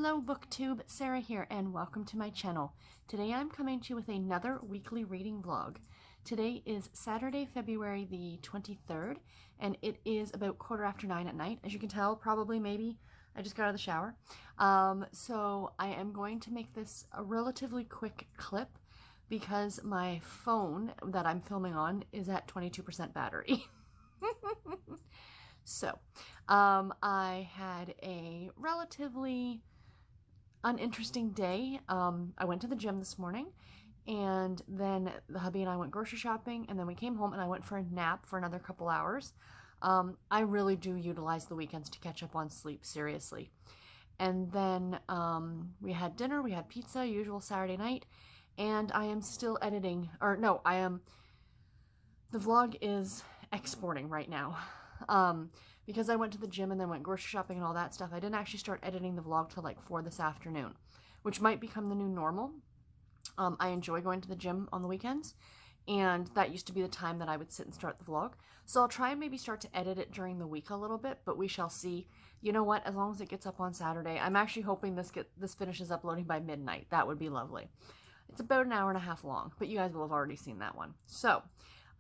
Hello BookTube, Sarah here, and welcome to my channel. Today I'm coming to you with another weekly reading vlog. Today is Saturday, February the 23rd, and it is about 9:15 at night. As you can tell, probably, maybe, I just got out of the shower. So I am going to make this a relatively quick clip because my phone that I'm filming on is at 22% battery. So, I had a relatively uninteresting day. I went to the gym this morning, and then the hubby and I went grocery shopping, and then we came home and I went for a nap for another couple hours. I really do utilize the weekends to catch up on sleep, seriously. And then we had dinner, we had pizza, usual Saturday night, and I am still editing, or no, the vlog is exporting right now. Because I went to the gym and then went grocery shopping and all that stuff, I didn't actually start editing the vlog till like 4 this afternoon, which might become the new normal. I enjoy going to the gym on the weekends, and that used to be the time that I would sit and start the vlog. So I'll try and maybe start to edit it during the week a little bit, but we shall see. You know what? As long as it gets up on Saturday, I'm actually hoping this finishes uploading by midnight. That would be lovely. It's about an hour and a half long, but you guys will have already seen that one. So,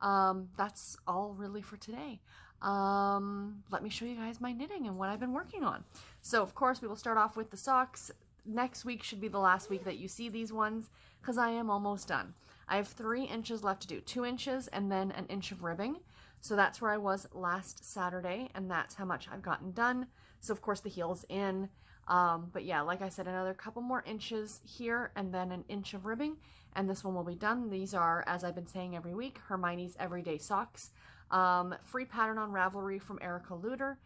that's all really for today. Let me show you guys my knitting and what I've been working on. So, of course, we will start off with the socks. Next week should be the last week that you see these ones, because I am almost done. I have 3 inches left to do, 2 inches and then an inch of ribbing. So that's where I was last Saturday, and that's how much I've gotten done. So, of course, the heel's in. But yeah, like I said, another couple more inches here and then an inch of ribbing, and this one will be done. These are, as I've been saying every week, Hermione's Everyday Socks. Free pattern on Ravelry from Erica Luder,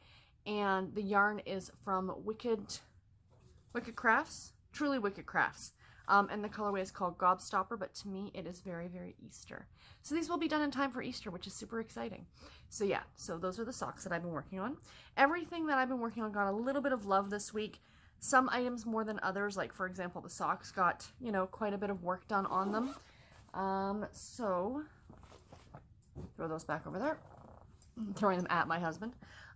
and the yarn is from Wicked Crafts, Truly Wicked Crafts. And the colorway is called Gobstopper, but to me it is very, very Easter. So these will be done in time for Easter, which is super exciting. So yeah, so those are the socks that I've been working on. Everything that I've been working on got a little bit of love this week. Some items more than others, like for example the socks got, you know, quite a bit of work done on them. So throw those back over there. I'm throwing them at my husband.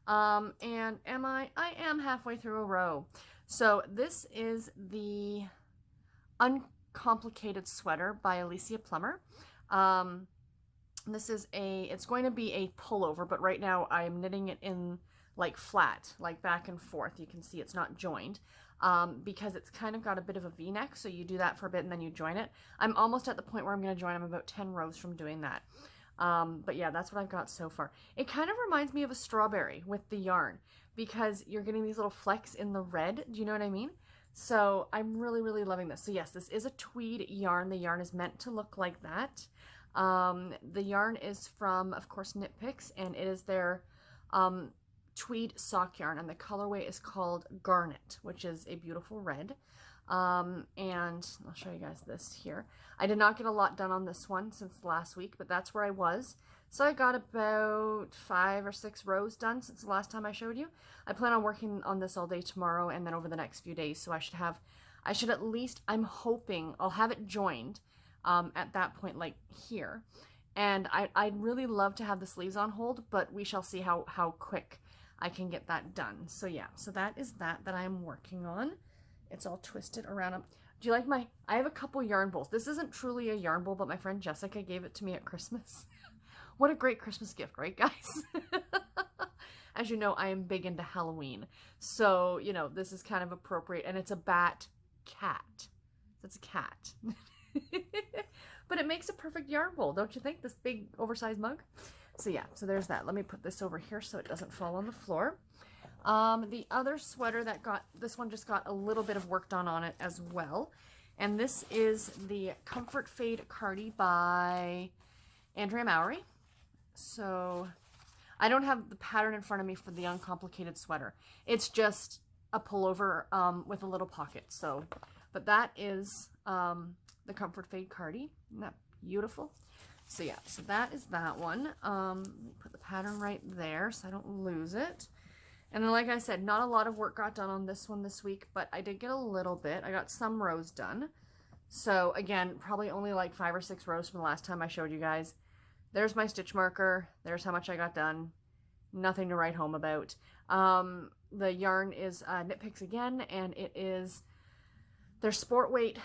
And I am halfway through a row. So this is the Uncomplicated Sweater by Alicia Plummer. This is it's going to be a pullover, but right now I'm knitting it in like flat, like back and forth. You can see it's not joined, because it's kind of got a bit of a V-neck, so you do that for a bit and then you join it. I'm almost at the point where I'm going to join. I'm about 10 rows from doing that. But yeah, that's what I've got so far. It kind of reminds me of a strawberry with the yarn, because you're getting these little flecks in the red. Do you know what I mean? So I'm really, really loving this. So yes, this is a tweed yarn. The yarn is meant to look like that. The yarn is from, of course, Knit Picks, and it is their tweed sock yarn, and the colorway is called Garnet, which is a beautiful red. And I'll show you guys this here. I did not get a lot done on this one since last week, but that's where I was. So I got about 5 or 6 rows done since the last time I showed you. I plan on working on this all day tomorrow and then over the next few days, so I should at least, I'm hoping I'll have it joined at that point, like here. And I'd really love to have the sleeves on hold, but we shall see how quick I can get that done. So yeah, so that is that I'm working on. It's all twisted around. Do you like I have a couple yarn bowls. This isn't truly a yarn bowl, but my friend Jessica gave it to me at Christmas. What a great Christmas gift, right, guys? As you know, I am big into Halloween. So, you know, this is kind of appropriate. And it's a bat cat. So it's a cat. But it makes a perfect yarn bowl, don't you think? This big oversized mug. So yeah, so there's that. Let me put this over here so it doesn't fall on the floor. The other sweater this one just got a little bit of work done on it as well. And this is the Comfort Fade Cardi by Andrea Mowry. So I don't have the pattern in front of me for the Uncomplicated Sweater. It's just a pullover with a little pocket. So, but that is the Comfort Fade Cardi. Isn't that beautiful? So yeah, so that is that one. Let me put the pattern right there so I don't lose it. And then, like I said, not a lot of work got done on this one this week, but I did get a little bit. I got some rows done. So again, probably only like 5 or 6 rows from the last time I showed you guys. There's my stitch marker. There's how much I got done. Nothing to write home about. The yarn is Knit Picks again, and it is There's Sport Weight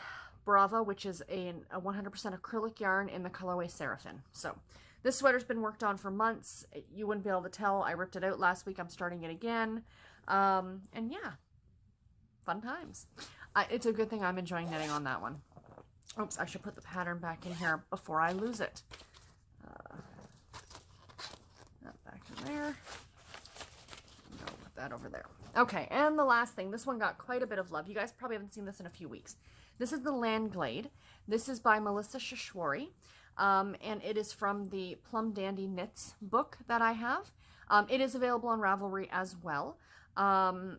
Brava, which is a 100% acrylic yarn in the colorway Seraphim. So this sweater's been worked on for months. You wouldn't be able to tell. I ripped it out last week. I'm starting it again. And yeah, fun times. It's a good thing I'm enjoying knitting on that one. Oops, I should put the pattern back in here before I lose it. That back in there. No, put that over there. Okay, and the last thing. This one got quite a bit of love. You guys probably haven't seen this in a few weeks. This is the Landglade. This is by Melissa Shashwari, and it is from the Plum Dandy Knits book that I have. It is available on Ravelry as well.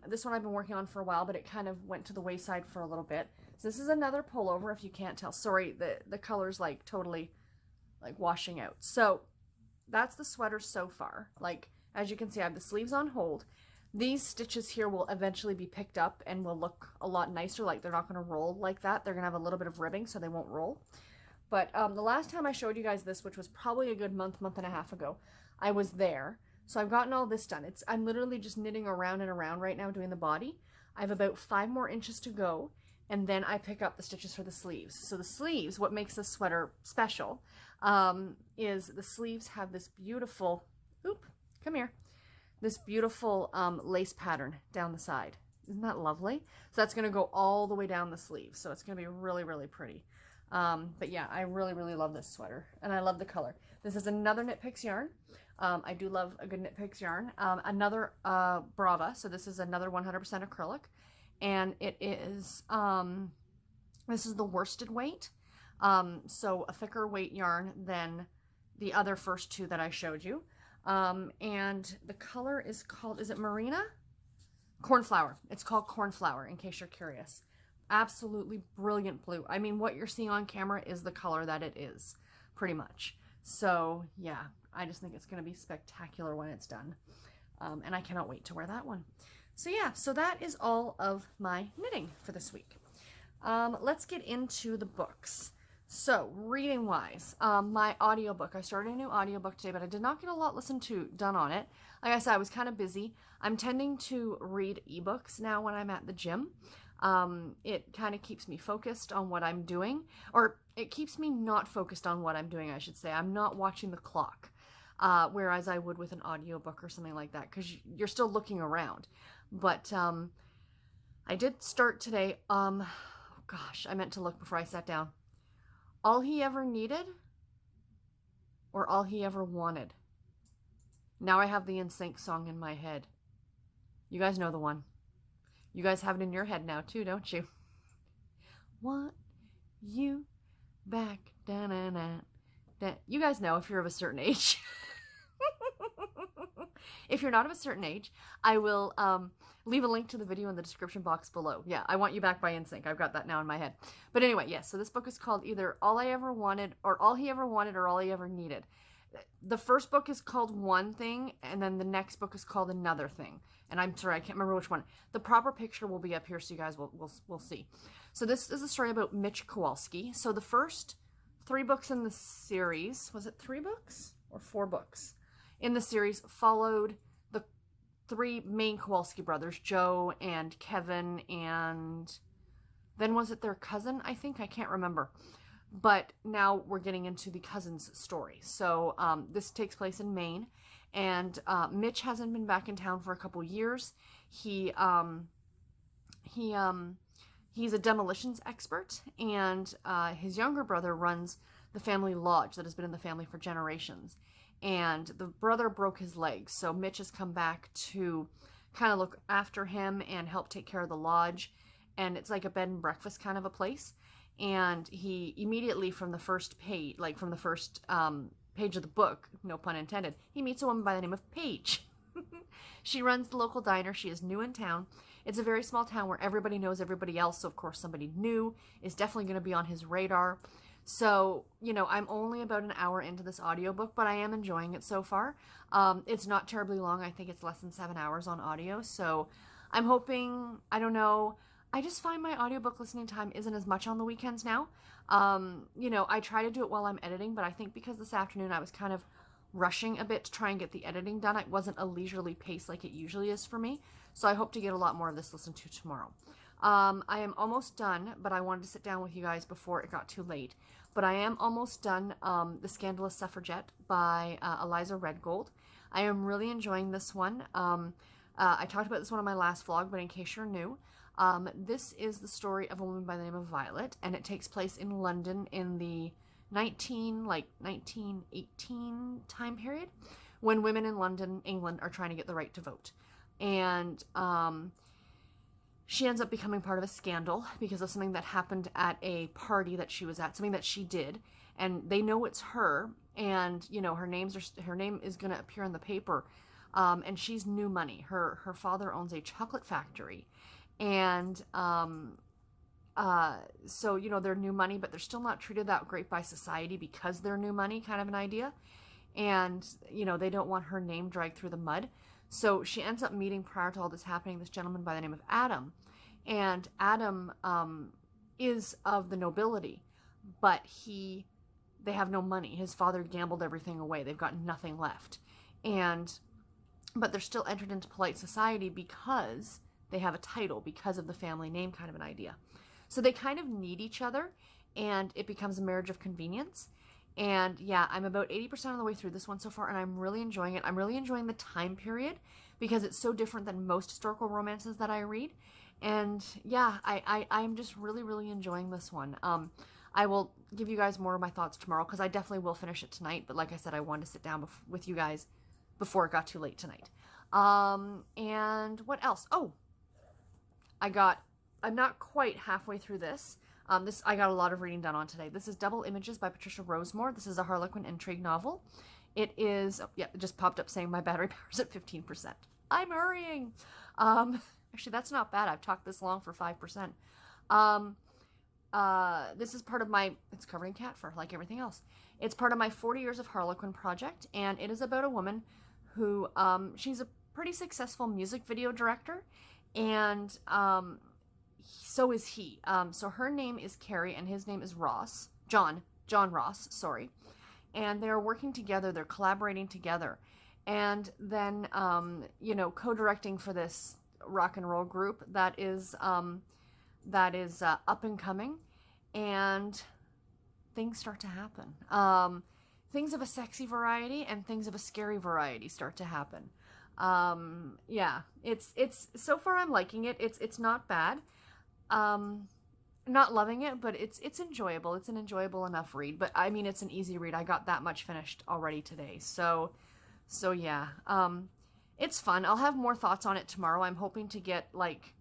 This one I've been working on for a while, but it kind of went to the wayside for a little bit. So this is another pullover, if you can't tell. Sorry, the color's like totally like washing out. So that's the sweater so far. Like, as you can see, I have the sleeves on hold. These stitches here will eventually be picked up and will look a lot nicer. Like, they're not going to roll like that. They're going to have a little bit of ribbing, so they won't roll. But the last time I showed you guys this, which was probably a good month and a half ago, I was there. So I've gotten all this done. I'm literally just knitting around and around right now doing the body. I have about 5 more inches to go, and then I pick up the stitches for the sleeves. So the sleeves, what makes this sweater special, is the sleeves have this beautiful, come here, this beautiful lace pattern down the side. Isn't that lovely? So that's going to go all the way down the sleeve. So it's going to be really, really pretty. But yeah, I really, really love this sweater, and I love the color. This is another Knit Picks yarn. I do love a good Knit Picks yarn. Another Brava, so this is another 100% acrylic, and it is, this is the worsted weight, so a thicker weight yarn than the other first two that I showed you. And the color is called, is it Marina? Cornflower. It's called Cornflower, in case you're curious. Absolutely brilliant blue. I mean, what you're seeing on camera is the color that it is, pretty much. So yeah, I just think it's going to be spectacular when it's done. And I cannot wait to wear that one. So yeah, so that is all of my knitting for this week. Let's get into the books. So reading wise, my audiobook, I started a new audiobook today, but I did not get a lot done on it. Like I said, I was kind of busy. I'm tending to read ebooks now when I'm at the gym. It kind of keeps me focused on what I'm doing, or it keeps me not focused on what I'm doing, I should say. I'm not watching the clock, whereas I would with an audiobook or something like that, because you're still looking around. But I did start today, gosh, I meant to look before I sat down. All He Ever Needed, or All He Ever Wanted. Now I have the NSYNC song in my head. You guys know the one. You guys have it in your head now too, don't you? Want you back, da-na-na. You guys know if you're of a certain age. If you're not of a certain age, I will leave a link to the video in the description box below. Yeah, I Want You Back by NSYNC. I've got that now in my head. But anyway, yes, so this book is called either All I Ever Wanted, or All He Ever Wanted, or All He Ever Needed. The first book is called one thing, and then the next book is called another thing. And I'm sorry, I can't remember which one. The proper picture will be up here, so you guys will see. So this is a story about Mitch Kowalski. So the first 3 books in the series, was it 3 books or 4 books in the series, followed the 3 main Kowalski brothers, Joe and Kevin, and then was it their cousin, I think? I can't remember. But now we're getting into the cousin's story. So this takes place in Maine, and Mitch hasn't been back in town for a couple years. He's a demolitions expert, and his younger brother runs the family lodge that has been in the family for generations. And the brother broke his leg, so Mitch has come back to kind of look after him and help take care of the lodge. And it's like a bed and breakfast kind of a place. And he immediately from the first page, like from the first page of the book, no pun intended, he meets a woman by the name of Paige. She runs the local diner. She is new in town. It's a very small town where everybody knows everybody else. So, of course, somebody new is definitely going to be on his radar. So, you know, I'm only about an hour into this audiobook, but I am enjoying it so far. It's not terribly long. I think it's less than 7 hours on audio. So I'm hoping, I don't know, I just find my audiobook listening time isn't as much on the weekends now. You know, I try to do it while I'm editing, but I think because this afternoon I was kind of rushing a bit to try and get the editing done, it wasn't a leisurely pace like it usually is for me. So I hope to get a lot more of this listened to tomorrow. I am almost done, but I wanted to sit down with you guys before it got too late. But I am almost done The Scandalous Suffragette by Eliza Redgold. I am really enjoying this one. I talked about this one on my last vlog, but in case you're new, this is the story of a woman by the name of Violet, and it takes place in London in the 1918 time period, when women in London, England, are trying to get the right to vote. And she ends up becoming part of a scandal because of something that happened at a party that she was at, something that she did, and they know it's her, and you know her name is going to appear in the paper, and she's new money. Her father owns a chocolate factory, and so you know they're new money, but they're still not treated that great by society because they're new money, kind of an idea, and you know they don't want her name dragged through the mud. So she ends up meeting, prior to all this happening, this gentleman by the name of Adam. And Adam is of the nobility, but they have no money. His father gambled everything away. They've got nothing left. But they're still entered into polite society because they have a title, because of the family name, kind of an idea. So they kind of need each other, and it becomes a marriage of convenience. And yeah, I'm about 80% of the way through this one so far, and I'm really enjoying it. I'm really enjoying the time period because it's so different than most historical romances that I read. And yeah, I'm just really, really enjoying this one. I will give you guys more of my thoughts tomorrow because I definitely will finish it tonight. But like I said, I wanted to sit down with you guys before it got too late tonight. And what else? Oh, I'm not quite halfway through this. I got a lot of reading done on today. This is Double Images by Patricia Rosemoor. This is a Harlequin intrigue novel. It is, oh, yeah, it just popped up saying my battery power's at 15%. I'm hurrying. Actually, that's not bad. I've talked this long for 5%. This is part of my, it's covered in cat fur like everything else. It's part of my 40 Years of Harlequin project, and it is about a woman who, she's a pretty successful music video director, and so is he. So her name is Carrie and his name is Ross. John Ross, sorry. And they're working together, they're collaborating together. And then, you know, co-directing for this rock and roll group that is up and coming. And things start to happen. Things of a sexy variety and things of a scary variety start to happen. Yeah, it's so far I'm liking it. It's not bad. Not loving it, but it's enjoyable. It's an enjoyable enough read, but I mean, it's an easy read. I got that much finished already today. So yeah, it's fun. I'll have more thoughts on it tomorrow. I'm hoping to get, like,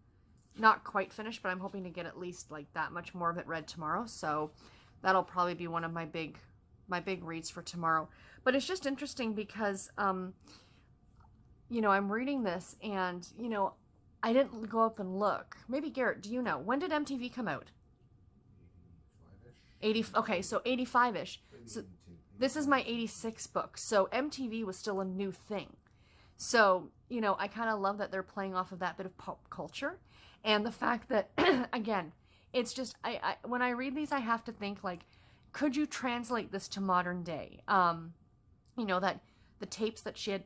not quite finished, but I'm hoping to get at least, like, that much more of it read tomorrow. So that'll probably be one of my big reads for tomorrow. But it's just interesting because, you know, I'm reading this and, you know, I didn't go up and look. Maybe Garrett, do you know? When did MTV come out? 80. Okay, so 85-ish. So this is my 86 book. So MTV was still a new thing. So, you know, I kind of love that they're playing off of that bit of pop culture. And the fact that, again, it's just, when I read these, I have to think, like, could you translate this to modern day? You know, that the tapes that she had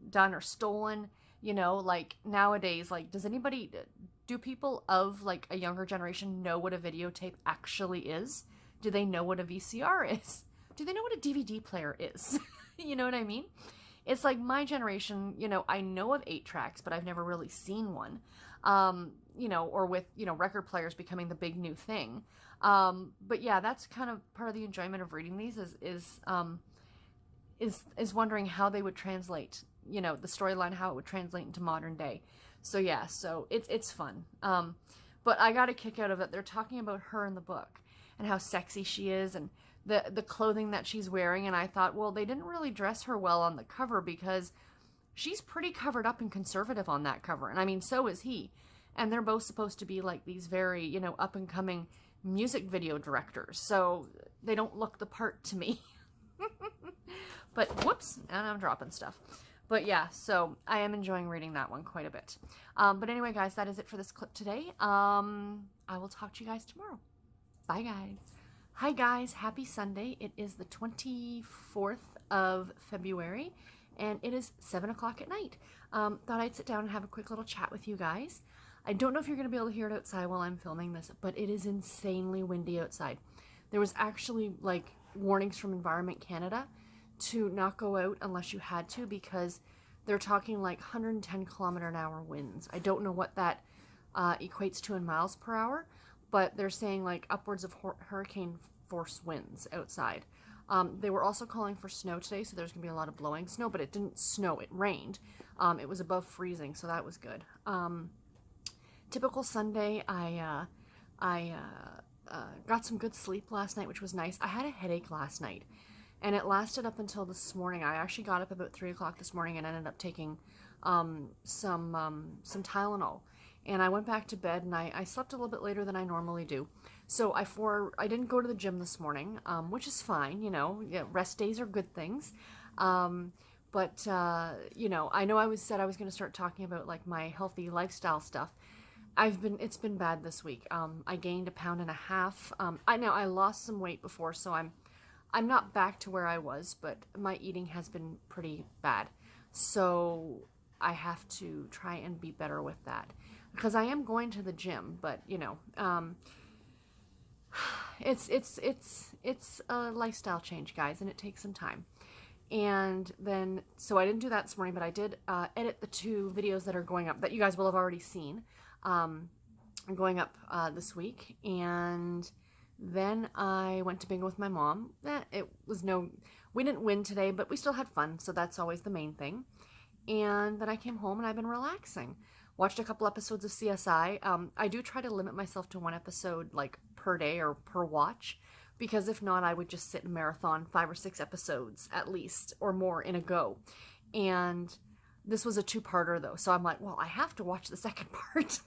done or stolen, you know, like, nowadays, like, do people of, like, a younger generation know what a videotape actually is? Do they know what a VCR is? Do they know what a DVD player is? You know what I mean? It's like my generation, you know, I know of 8-tracks, but I've never really seen one. You know, or with, you know, record players becoming the big new thing. But yeah, that's kind of part of the enjoyment of reading these is wondering how they would translate, you know, the storyline, how it would translate into modern day. So yeah, so it's fun. But I got a kick out of it. They're talking about her in the book and how sexy she is and the clothing that she's wearing. And I thought, well, they didn't really dress her well on the cover because she's pretty covered up and conservative on that cover. And I mean, so is he. And they're both supposed to be like these very, you know, up and coming music video directors. So they don't look the part to me. But whoops, and I'm dropping stuff. But yeah, so I am enjoying reading that one quite a bit. But anyway, guys, that is it for this clip today. I will talk to you guys tomorrow. Bye, guys. Hi, guys. Happy Sunday. It is the 24th of February, and it is 7 o'clock at night. Thought I'd sit down and have a quick little chat with you guys. I don't know if you're going to be able to hear it outside while I'm filming this, but it is insanely windy outside. There was actually like warnings from Environment Canada to not go out unless you had to, because they're talking like 110 kilometer an hour winds. I don't know what that equates to in miles per hour, but they're saying like upwards of hurricane force winds outside. They were also calling for snow today, so there's going to be a lot of blowing snow, but it didn't snow. It rained. It was above freezing, so that was good. Typical Sunday, I got some good sleep last night, which was nice. I had a headache last night, and it lasted up until this morning. I actually got up about 3 o'clock this morning and ended up taking some Tylenol. And I went back to bed, and I slept a little bit later than I normally do. So I didn't go to the gym this morning, which is fine, you know. Yeah, rest days are good things. But you know I said I was going to start talking about like my healthy lifestyle stuff. It's been bad this week. I gained 1.5 pounds. I lost some weight before, so I'm not back to where I was, but my eating has been pretty bad. So I have to try and be better with that, because I am going to the gym, but you know, it's a lifestyle change, guys, and it takes some time. And then, so I didn't do that this morning, but I did edit the 2 videos that are going up that you guys will have already seen, going up this week. And then I went to bingo with my mom. We didn't win today, but we still had fun, so that's always the main thing. And then I came home and I've been relaxing. Watched a couple episodes of CSI. I do try to limit myself to 1 episode like per day or per watch, because if not, I would just sit and marathon 5 or 6 episodes at least or more in a go. And this was a 2-parter though, so I'm like, well, I have to watch the second part.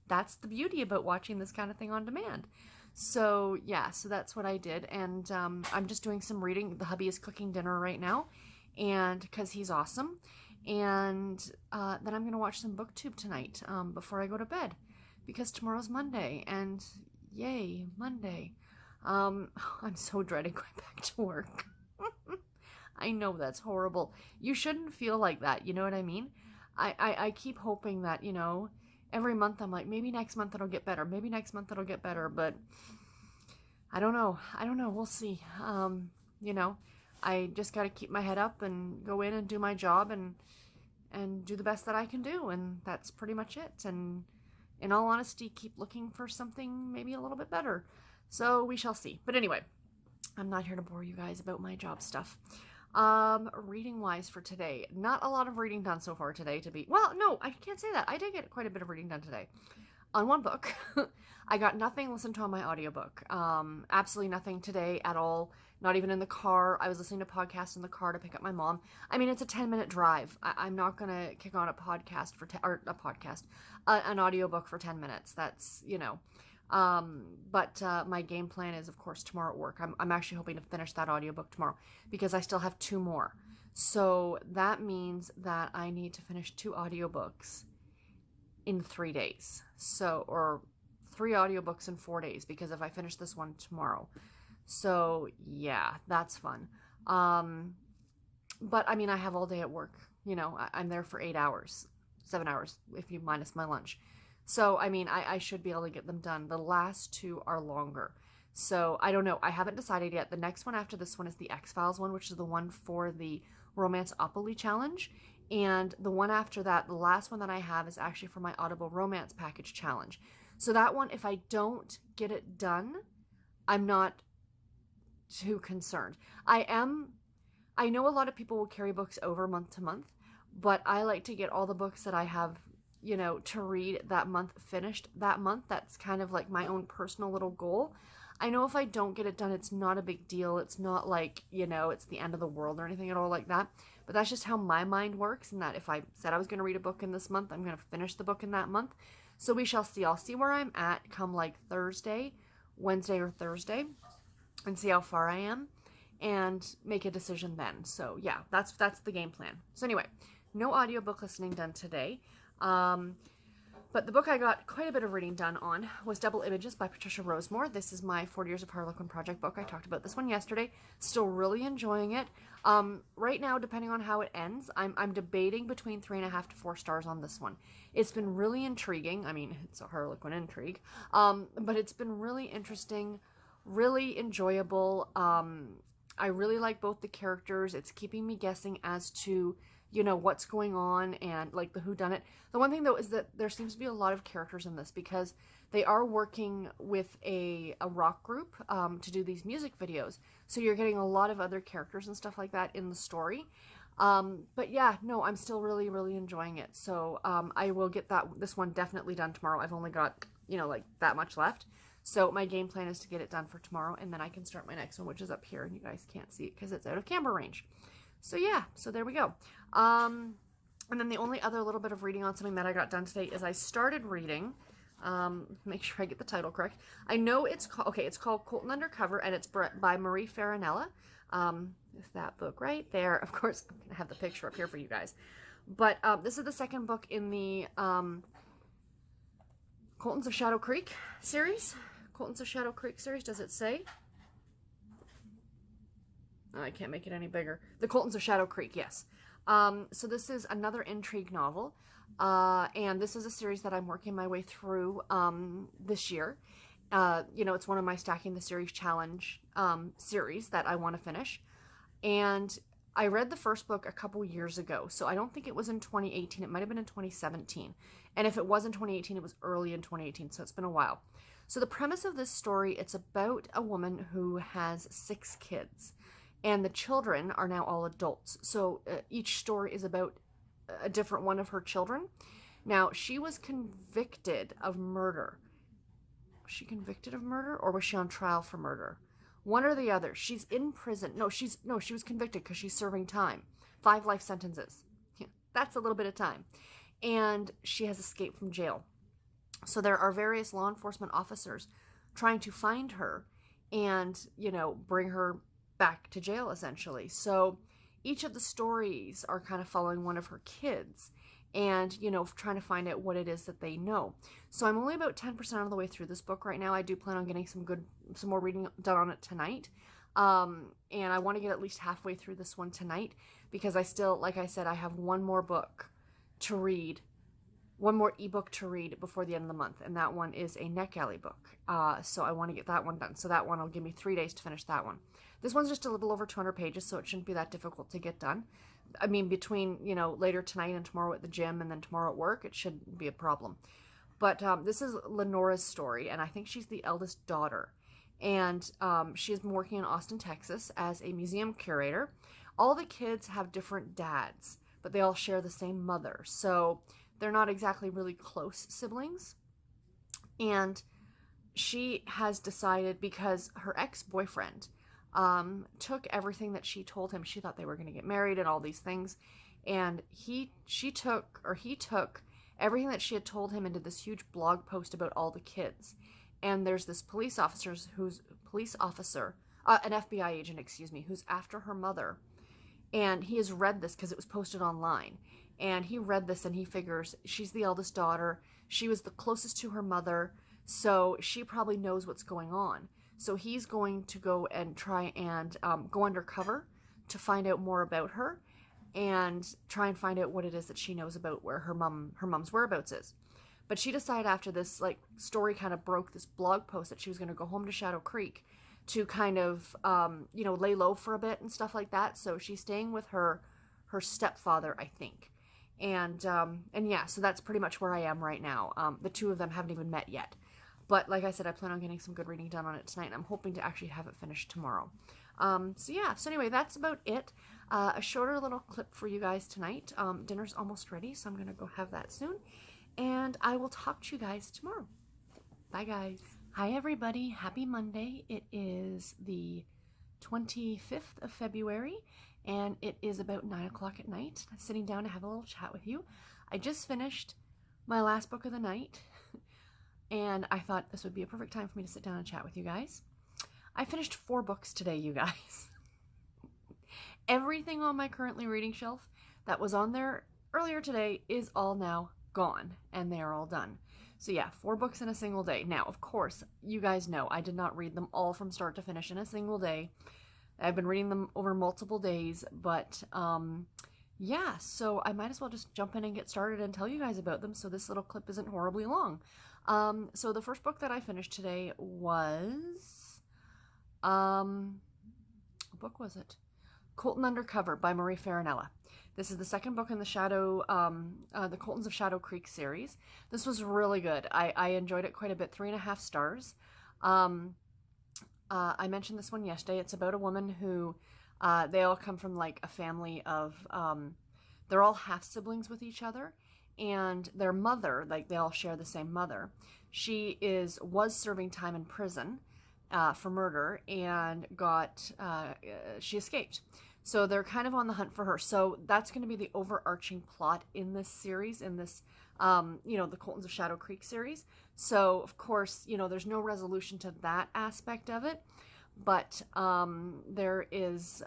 That's the beauty about watching this kind of thing on demand. So yeah, so that's what I did, and I'm just doing some reading. The hubby is cooking dinner right now, and because he's awesome. And then I'm gonna watch some booktube tonight before I go to bed, because tomorrow's Monday, and yay, Monday. I'm so dreading going back to work. I know that's horrible. You shouldn't feel like that, you know what I mean? I keep hoping that, you know, every month I'm like, maybe next month it'll get better, maybe next month it'll get better, but I don't know, we'll see. You know, I just got to keep my head up and go in and do my job and do the best that I can do, and that's pretty much it. And in all honesty, keep looking for something maybe a little bit better. So we shall see. But anyway, I'm not here to bore you guys about my job stuff. Reading wise for today, not a lot of reading done so far today well, no, I can't say that. I did get quite a bit of reading done today. On 1 book. I got nothing listened to on my audiobook. Absolutely nothing today at all. Not even in the car. I was listening to podcasts in the car to pick up my mom. I mean, it's a 10-minute drive. I'm not going to kick on a podcast an audiobook for 10 minutes. That's, you know. But my game plan is, of course, tomorrow at work. I'm actually hoping to finish that audiobook tomorrow, because I still have 2 more. So that means that I need to finish 2 audiobooks in 3 days. So, or 3 audiobooks in 4 days, because if I finish this one tomorrow. So yeah, that's fun. But I mean, I have all day at work, you know. I'm there for 8 hours, 7 hours if you minus my lunch. So I mean, I should be able to get them done. The last 2 are longer, so I don't know. I haven't decided yet. The next one after this one is the X-Files one, which is the one for the Romance-Opoly challenge. And the one after that, the last one that I have, is actually for my Audible Romance Package challenge. So that one, if I don't get it done, I'm not too concerned. I know a lot of people will carry books over month to month, but I like to get all the books that I have, you know, to read that month finished that month. That's kind of like my own personal little goal. I know if I don't get it done, it's not a big deal. It's not like, you know, it's the end of the world or anything at all like that. But that's just how my mind works, and that if I said I was going to read a book in this month, I'm going to finish the book in that month. So we shall see. I'll see where I'm at come like Wednesday or Thursday, and see how far I am and make a decision then. So yeah, that's the game plan. So anyway, no audiobook listening done today. But the book I got quite a bit of reading done on was Double Images by Patricia Rosemoor. This is my 40 Years of Harlequin Project book. I talked about this one yesterday. Still really enjoying it. Right now, depending on how it ends, I'm debating between 3.5 to 4 stars on this one. It's been really intriguing. I mean, it's a Harlequin intrigue. But it's been really interesting, really enjoyable. I really like both the characters. It's keeping me guessing as to, you know, what's going on and like the whodunit. The one thing though is that there seems to be a lot of characters in this because they are working with a rock group to do these music videos. So you're getting a lot of other characters and stuff like that in the story. But yeah, no, I'm still really, really enjoying it. So I will get this one definitely done tomorrow. I've only got, you know, like that much left. So my game plan is to get it done for tomorrow, and then I can start my next one, which is up here, and you guys can't see it because it's out of camera range. So yeah, so there we go. And then the only other little bit of reading on something that I got done today is I started reading, make sure I get the title correct. I know it's called, okay, it's called Colton Undercover, and it's by Marie Ferrarella. Is that book right there? Of course, I'm going to have the picture up here for you guys. But this is the second book in the Coltons of Shadow Creek series. Coltons of Shadow Creek series, does it say? I can't make it any bigger. The Coltons of Shadow Creek, yes. So this is another intrigue novel, and this is a series that I'm working my way through this year. You know, it's one of my Stacking the Series Challenge series that I want to finish. And I read the first book a couple years ago, so I don't think it was in 2018. It might have been in 2017. And if it was in 2018, it was early in 2018, so it's been a while. So the premise of this story, it's about a woman who has 6 kids. And the children are now all adults. So each story is about a different one of her children. Now, she was convicted of murder. Was she convicted of murder, or was she on trial for murder? One or the other. She's in prison. No, she was convicted because she's serving time. 5 life sentences. Yeah, that's a little bit of time. And she has escaped from jail. So there are various law enforcement officers trying to find her and, you know, bring her back to jail, essentially. So each of the stories are kind of following one of her kids and, you know, trying to find out what it is that they know. So I'm only about 10% of the way through this book right now. I do plan on getting some more reading done on it tonight. And I want to get at least halfway through this one tonight because I still, like I said, I have one more book to read, one more ebook to read before the end of the month, and that one is a Neck Alley book. So I want to get that one done. So that one will give me 3 days to finish that one. This one's just a little over 200 pages, so it shouldn't be that difficult to get done. I mean, between, you know, later tonight and tomorrow at the gym and then tomorrow at work, it shouldn't be a problem. But this is Lenora's story, and I think she's the eldest daughter. And she has been working in Austin, Texas as a museum curator. All the kids have different dads, but they all share the same mother. So they're not exactly really close siblings. And she has decided, because her ex-boyfriend took everything that she told him. She thought they were going to get married and all these things. And he took everything that she had told him into this huge blog post about all the kids. And there's this police officer, an FBI agent, who's after her mother. And he has read this because it was posted online. And he read this and he figures she's the eldest daughter. She was the closest to her mother. So she probably knows what's going on. So he's going to go and try and go undercover to find out more about her and try and find out what it is that she knows about where her mom's whereabouts is. But she decided after this story kind of broke, this blog post, that she was going to go home to Shadow Creek to kind of lay low for a bit and stuff like that. So she's staying with her stepfather, I think. And yeah, so that's pretty much where I am right now. The two of them haven't even met yet. But like I said, I plan on getting some good reading done on it tonight, and I'm hoping to actually have it finished tomorrow. So anyway, that's about it. A shorter little clip for you guys tonight. Dinner's almost ready, so I'm going to go have that soon. And I will talk to you guys tomorrow. Bye, guys. Hi, everybody. Happy Monday. It is the 25th of February, and it is about 9 o'clock at night. I'm sitting down to have a little chat with you. I just finished my last book of the night, and I thought this would be a perfect time for me to sit down and chat with you guys. I finished 4 books today, you guys. Everything on my currently reading shelf that was on there earlier today is all now gone, and they are all done. So yeah, 4 books in a single day. Now, of course, you guys know I did not read them all from start to finish in a single day. I've been reading them over multiple days, but yeah, so I might as well just jump in and get started and tell you guys about them so this little clip isn't horribly long. So the first book that I finished today was, what book was it? Colton Undercover by Marie Ferrarella. This is the second book in the the Coltons of Shadow Creek series. This was really good. I enjoyed it quite a bit. 3.5 stars. I mentioned this one yesterday. It's about a woman who, they all come from like a family of, they're all half siblings with each other, and their mother, like they all share the same mother. She was serving time in prison for murder and she escaped. So they're kind of on the hunt for her. So that's going to be the overarching plot in this series, in this, the Coltons of Shadow Creek series. So, of course, there's no resolution to that aspect of it. But there is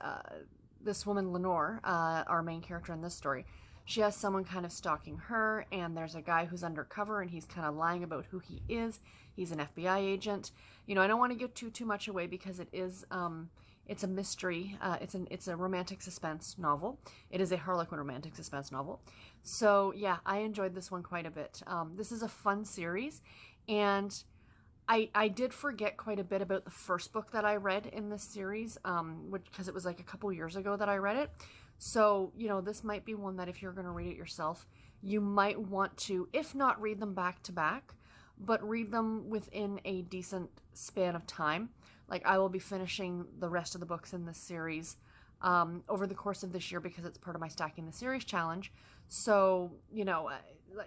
this woman, Lenore, our main character in this story. She has someone kind of stalking her, and there's a guy who's undercover, and he's kind of lying about who he is. He's an FBI agent. I don't want to give too much away because it is... it's a mystery. It's a romantic suspense novel. It is a Harlequin romantic suspense novel. So yeah, I enjoyed this one quite a bit. This is a fun series, and I did forget quite a bit about the first book that I read in this series, because it was like a couple years ago that I read it. So this might be one that if you're going to read it yourself, you might want to, if not read them back to back, but read them within a decent span of time. Like, I will be finishing the rest of the books in this series over the course of this year because it's part of my Stacking the Series challenge. So,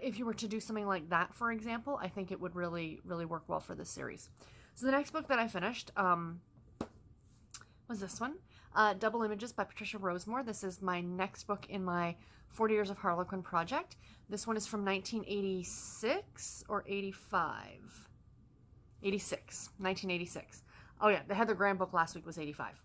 if you were to do something like that, for example, I think it would really, really work well for this series. So the next book that I finished was this one, Double Images by Patricia Rosemoor. This is my next book in my 40 Years of Harlequin project. This one is from 1986 or 85? 86. 1986. Oh yeah, the Heather Graham book last week was 85.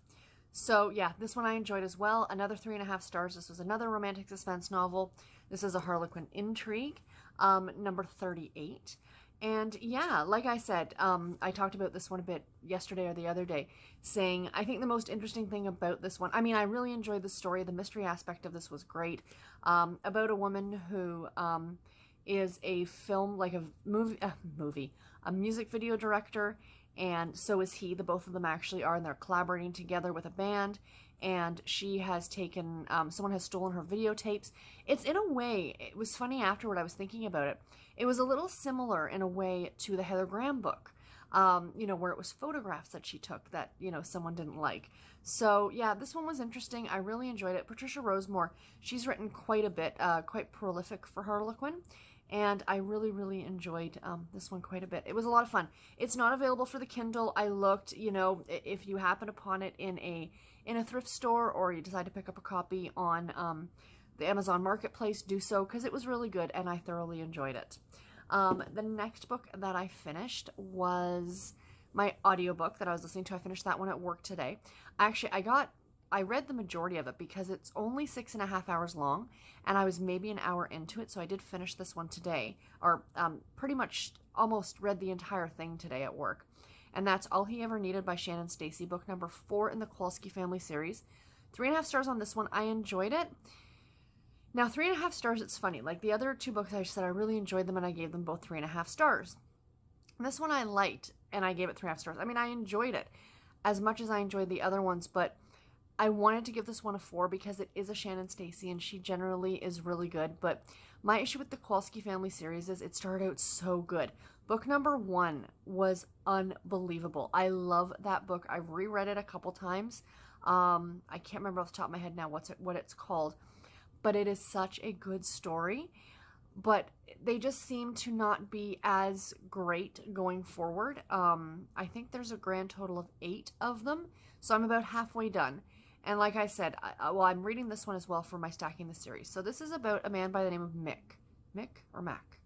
So yeah, this one I enjoyed as well. Another 3.5 stars. This was another romantic suspense novel. This is a Harlequin intrigue, number 38. And yeah, like I said, I talked about this one a bit yesterday or the other day, saying I think the most interesting thing about this one, I mean, I really enjoyed the story. The mystery aspect of this was great. About a woman who is a film, like a music video director, and so is he. The both of them actually are, and they're collaborating together with a band. And she has taken, someone has stolen her videotapes. It's in a way, it was funny afterward, I was thinking about it. It was a little similar in a way to the Heather Graham book, where it was photographs that she took that, someone didn't like. So yeah, this one was interesting. I really enjoyed it. Patricia Rosemoor, she's written quite a bit, quite prolific for Harlequin. And I really, really enjoyed this one quite a bit. It was a lot of fun. It's not available for the Kindle. I looked, if you happen upon it in a thrift store, or you decide to pick up a copy on the Amazon Marketplace, do so, because it was really good and I thoroughly enjoyed it. The next book that I finished was my audiobook that I was listening to. I finished that one at work today. Actually, I read the majority of it because it's only 6.5 hours long, and I was maybe an hour into it, so I did finish this one today, or pretty much almost read the entire thing today at work. And that's All He Ever Needed by Shannon Stacy, book number 4 in the Kowalski family series. 3.5 stars on this one. I enjoyed it. Now, 3.5 stars, it's funny. Like the other 2 books I said I really enjoyed them, and I gave them both 3.5 stars. This one I liked, and I gave it 3.5 stars. I mean, I enjoyed it as much as I enjoyed the other ones, but I wanted to give this one a 4 because it is a Shannon Stacy, and she generally is really good. But my issue with the Kowalski family series is it started out so good. Book number 1 was unbelievable. I love that book. I've reread it a couple times. I can't remember off the top of my head now what it's called, but it is such a good story. But they just seem to not be as great going forward. I think there's a grand total of 8 of them, so I'm about halfway done. And like I said, I'm reading this one as well for my Stacking the Series. So this is about a man by the name of Mick. Mick or Mac?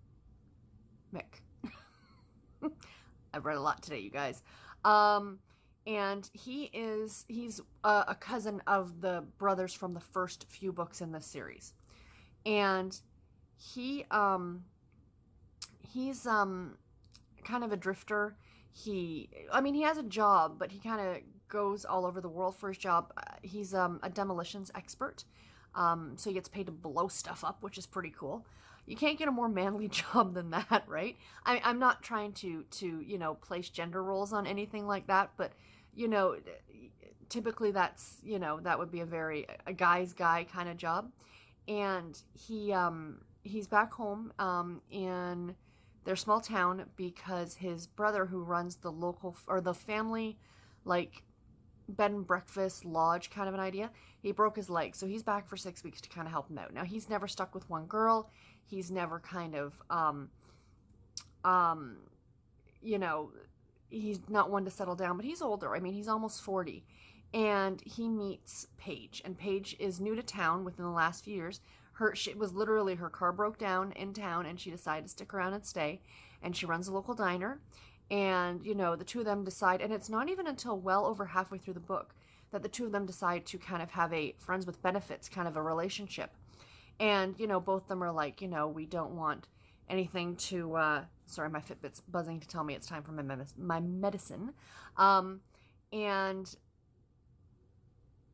Mick. I've read a lot today, you guys. And he's a cousin of the brothers from the first few books in this series. And he he's kind of a drifter. He has a job, but he kind of goes all over the world for his job. He's a demolitions expert, so he gets paid to blow stuff up, which is pretty cool. You can't get a more manly job than that, right? I'm not trying to place gender roles on anything like that, but typically that's that would be a guy's guy kind of job. And he's back home in their small town because his brother, who runs the local or the family like bed and breakfast lodge kind of an idea, he broke his leg, so he's back for 6 weeks to kind of help him out. Now, he's never stuck with one girl. He's never kind of he's not one to settle down, but he's older. I mean, he's almost 40. And he meets Paige, and Paige is new to town within the last few years. It was literally her car broke down in town, and she decided to stick around and stay. And she runs a local diner, and the two of them decide, and it's not even until well over halfway through the book that the two of them decide to kind of have a friends with benefits kind of a relationship. And both of them are like, we don't want anything to. Sorry, my Fitbit's buzzing to tell me it's time for my medicine. And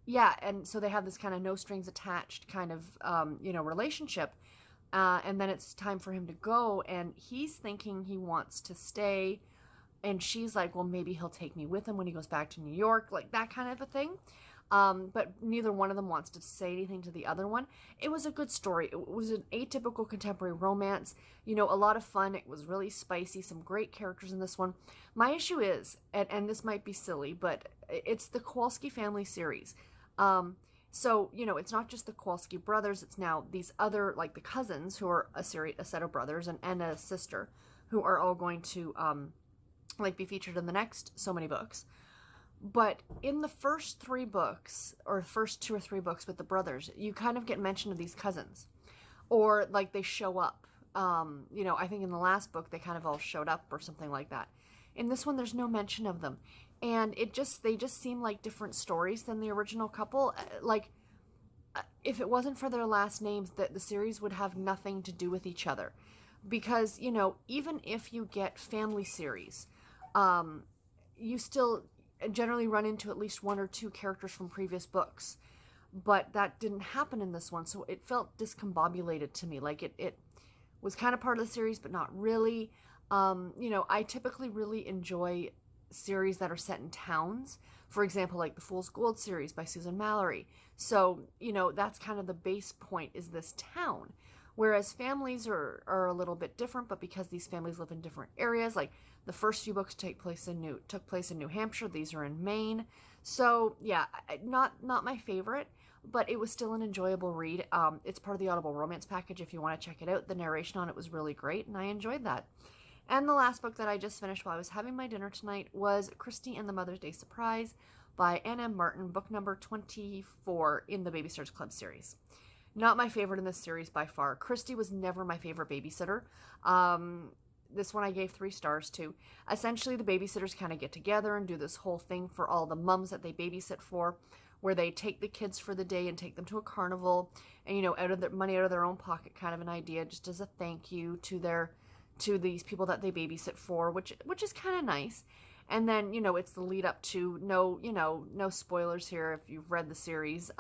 yeah, and so they have this kind of no strings attached kind of, relationship. And then it's time for him to go, and he's thinking he wants to stay. And she's like, well, maybe he'll take me with him when he goes back to New York, like that kind of a thing. But neither one of them wants to say anything to the other one. It was a good story. It was an atypical contemporary romance, a lot of fun. It was really spicy, some great characters in this one. My issue is, and this might be silly, but it's the Kowalski family series. So, it's not just the Kowalski brothers, it's now these other, like the cousins, who are a set of brothers, and a sister, who are all going to, be featured in the next so many books. But in the first 3 books, or first 2 or 3 books with the brothers, you kind of get mention of these cousins. Or, like, they show up. I think in the last book, they kind of all showed up or something like that. In this one, there's no mention of them. And they just seem like different stories than the original couple. If it wasn't for their last names, the series would have nothing to do with each other. Because, even if you get family series, you still generally run into at least 1 or 2 characters from previous books. But that didn't happen in this one, so it felt discombobulated to me. Like, it was kind of part of the series, but not really. I typically really enjoy series that are set in towns. For example, like the Fool's Gold series by Susan Mallory. So, that's kind of the base point, is this town. Whereas families are a little bit different, but because these families live in different areas, like the first few books took place in New Hampshire. These are in Maine. So, yeah, not my favorite, but it was still an enjoyable read. It's part of the Audible Romance package if you want to check it out. The narration on it was really great, and I enjoyed that. And the last book that I just finished while I was having my dinner tonight was Kristy and the Mother's Day Surprise by Ann M. Martin, book number 24 in the Babysitters Club series. Not my favorite in this series by far. Kristy was never my favorite babysitter. This one I gave 3 stars to. Essentially, the babysitters kind of get together and do this whole thing for all the mums that they babysit for, where they take the kids for the day and take them to a carnival, and out of their money out of their own pocket, kind of an idea, just as a thank you to these people that they babysit for, which is kind of nice. And then, it's the lead up to, no spoilers here if you've read the series,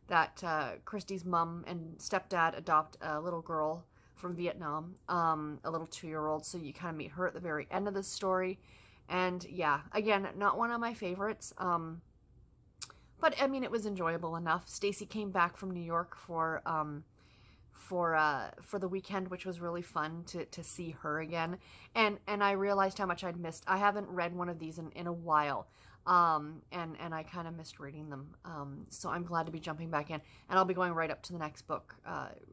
that Kristy's mom and stepdad adopt a little girl from Vietnam, a little 2-year-old, so you kind of meet her at the very end of the story. And yeah, again, not one of my favorites, but I mean, it was enjoyable enough. Stacy came back from New York for the weekend, which was really fun to see her again. And I realized how much I'd missed. I haven't read one of these in a while. And I kind of missed reading them. So I'm glad to be jumping back in, and I'll be going right up to the next book.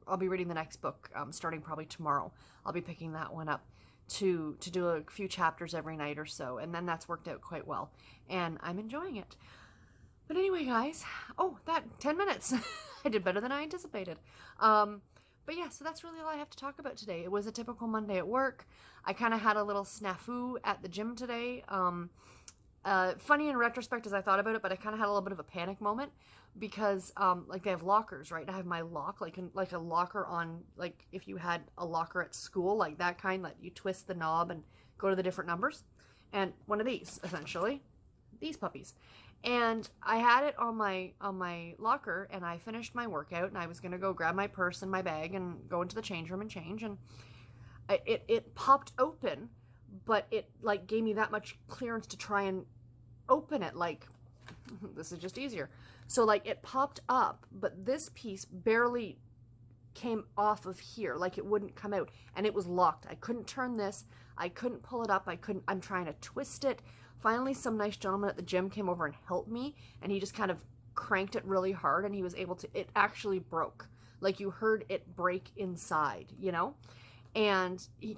I'll be reading the next book, starting probably tomorrow. I'll be picking that one up to do a few chapters every night or so. And then that's worked out quite well, and I'm enjoying it. But anyway, guys, that 10 minutes. I did better than I anticipated. But yeah, so that's really all I have to talk about today. It was a typical Monday at work. I kind of had a little snafu at the gym today. Funny in retrospect as I thought about it, but I kind of had a little bit of a panic moment because like they have lockers, right? I have my lock, like a locker on, like if you had a locker at school, like that kind that you twist the knob and go to the different numbers, and one of these, essentially, these puppies. And I had it on my locker, and I finished my workout, and I was gonna go grab my purse and my bag and go into the change room and change, and it popped open, but it like gave me that much clearance to try and open it, like this is just easier. So like it popped up, but this piece barely came off of here, like it wouldn't come out, and it was locked. I couldn't turn this, I couldn't pull it up, I'm trying to twist it. Finally, some nice gentleman at the gym came over and helped me, and he just kind of cranked it really hard, and he was able to, it actually broke. Like you heard it break inside, you know? And he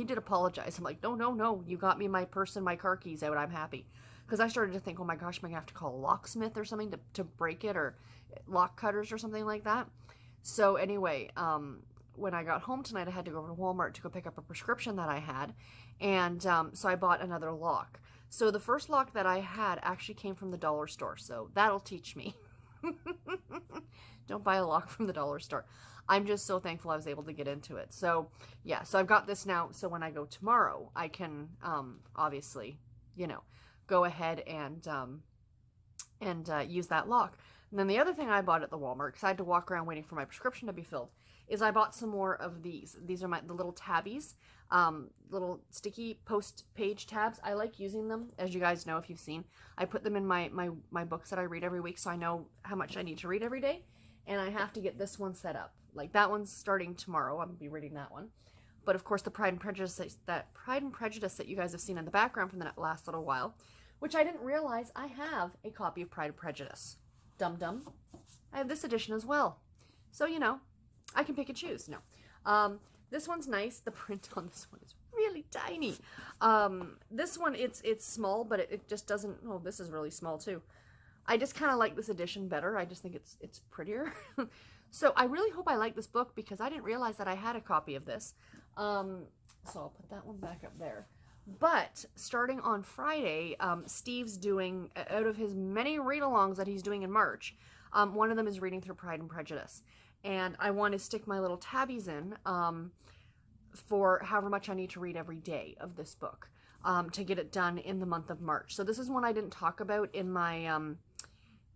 did apologize. I'm like, no, you got me my purse and my car keys out, I'm happy. Because I started to think, oh my gosh, am I going to have to call a locksmith or something to break it, or lock cutters or something like that? So anyway, when I got home tonight, I had to go over to Walmart to go pick up a prescription that I had. And so I bought another lock. So the first lock that I had actually came from the dollar store. So that'll teach me. Don't buy a lock from the dollar store. I'm just so thankful I was able to get into it. So yeah, so I've got this now. So when I go tomorrow, I can obviously, you know, go ahead and use that lock. And then the other thing I bought at the Walmart, because I had to walk around waiting for my prescription to be filled, is I bought some more of these. These are the little tabbies, little sticky post-page tabs. I like using them, as you guys know if you've seen. I put them in my books that I read every week, so I know how much I need to read every day. And I have to get this one set up. Like that one's starting tomorrow. I'm going to be reading that one. But of course, the Pride and Prejudice that you guys have seen in the background from the last little while, which I didn't realize I have a copy of Pride and Prejudice. Dum dum. I have this edition as well. So, you know, I can pick and choose. No. This one's nice. The print on this one is really tiny. This one, it's small, but it just doesn't, oh, this is really small too. I just kind of like this edition better. I just think it's prettier. So I really hope I like this book, because I didn't realize that I had a copy of this. So I'll put that one back up there. But starting on Friday, Steve's doing, out of his many read-alongs that he's doing in March, one of them is reading through Pride and Prejudice. And I want to stick my little tabbies in for however much I need to read every day of this book to get it done in the month of March. So this is one I didn't talk about in my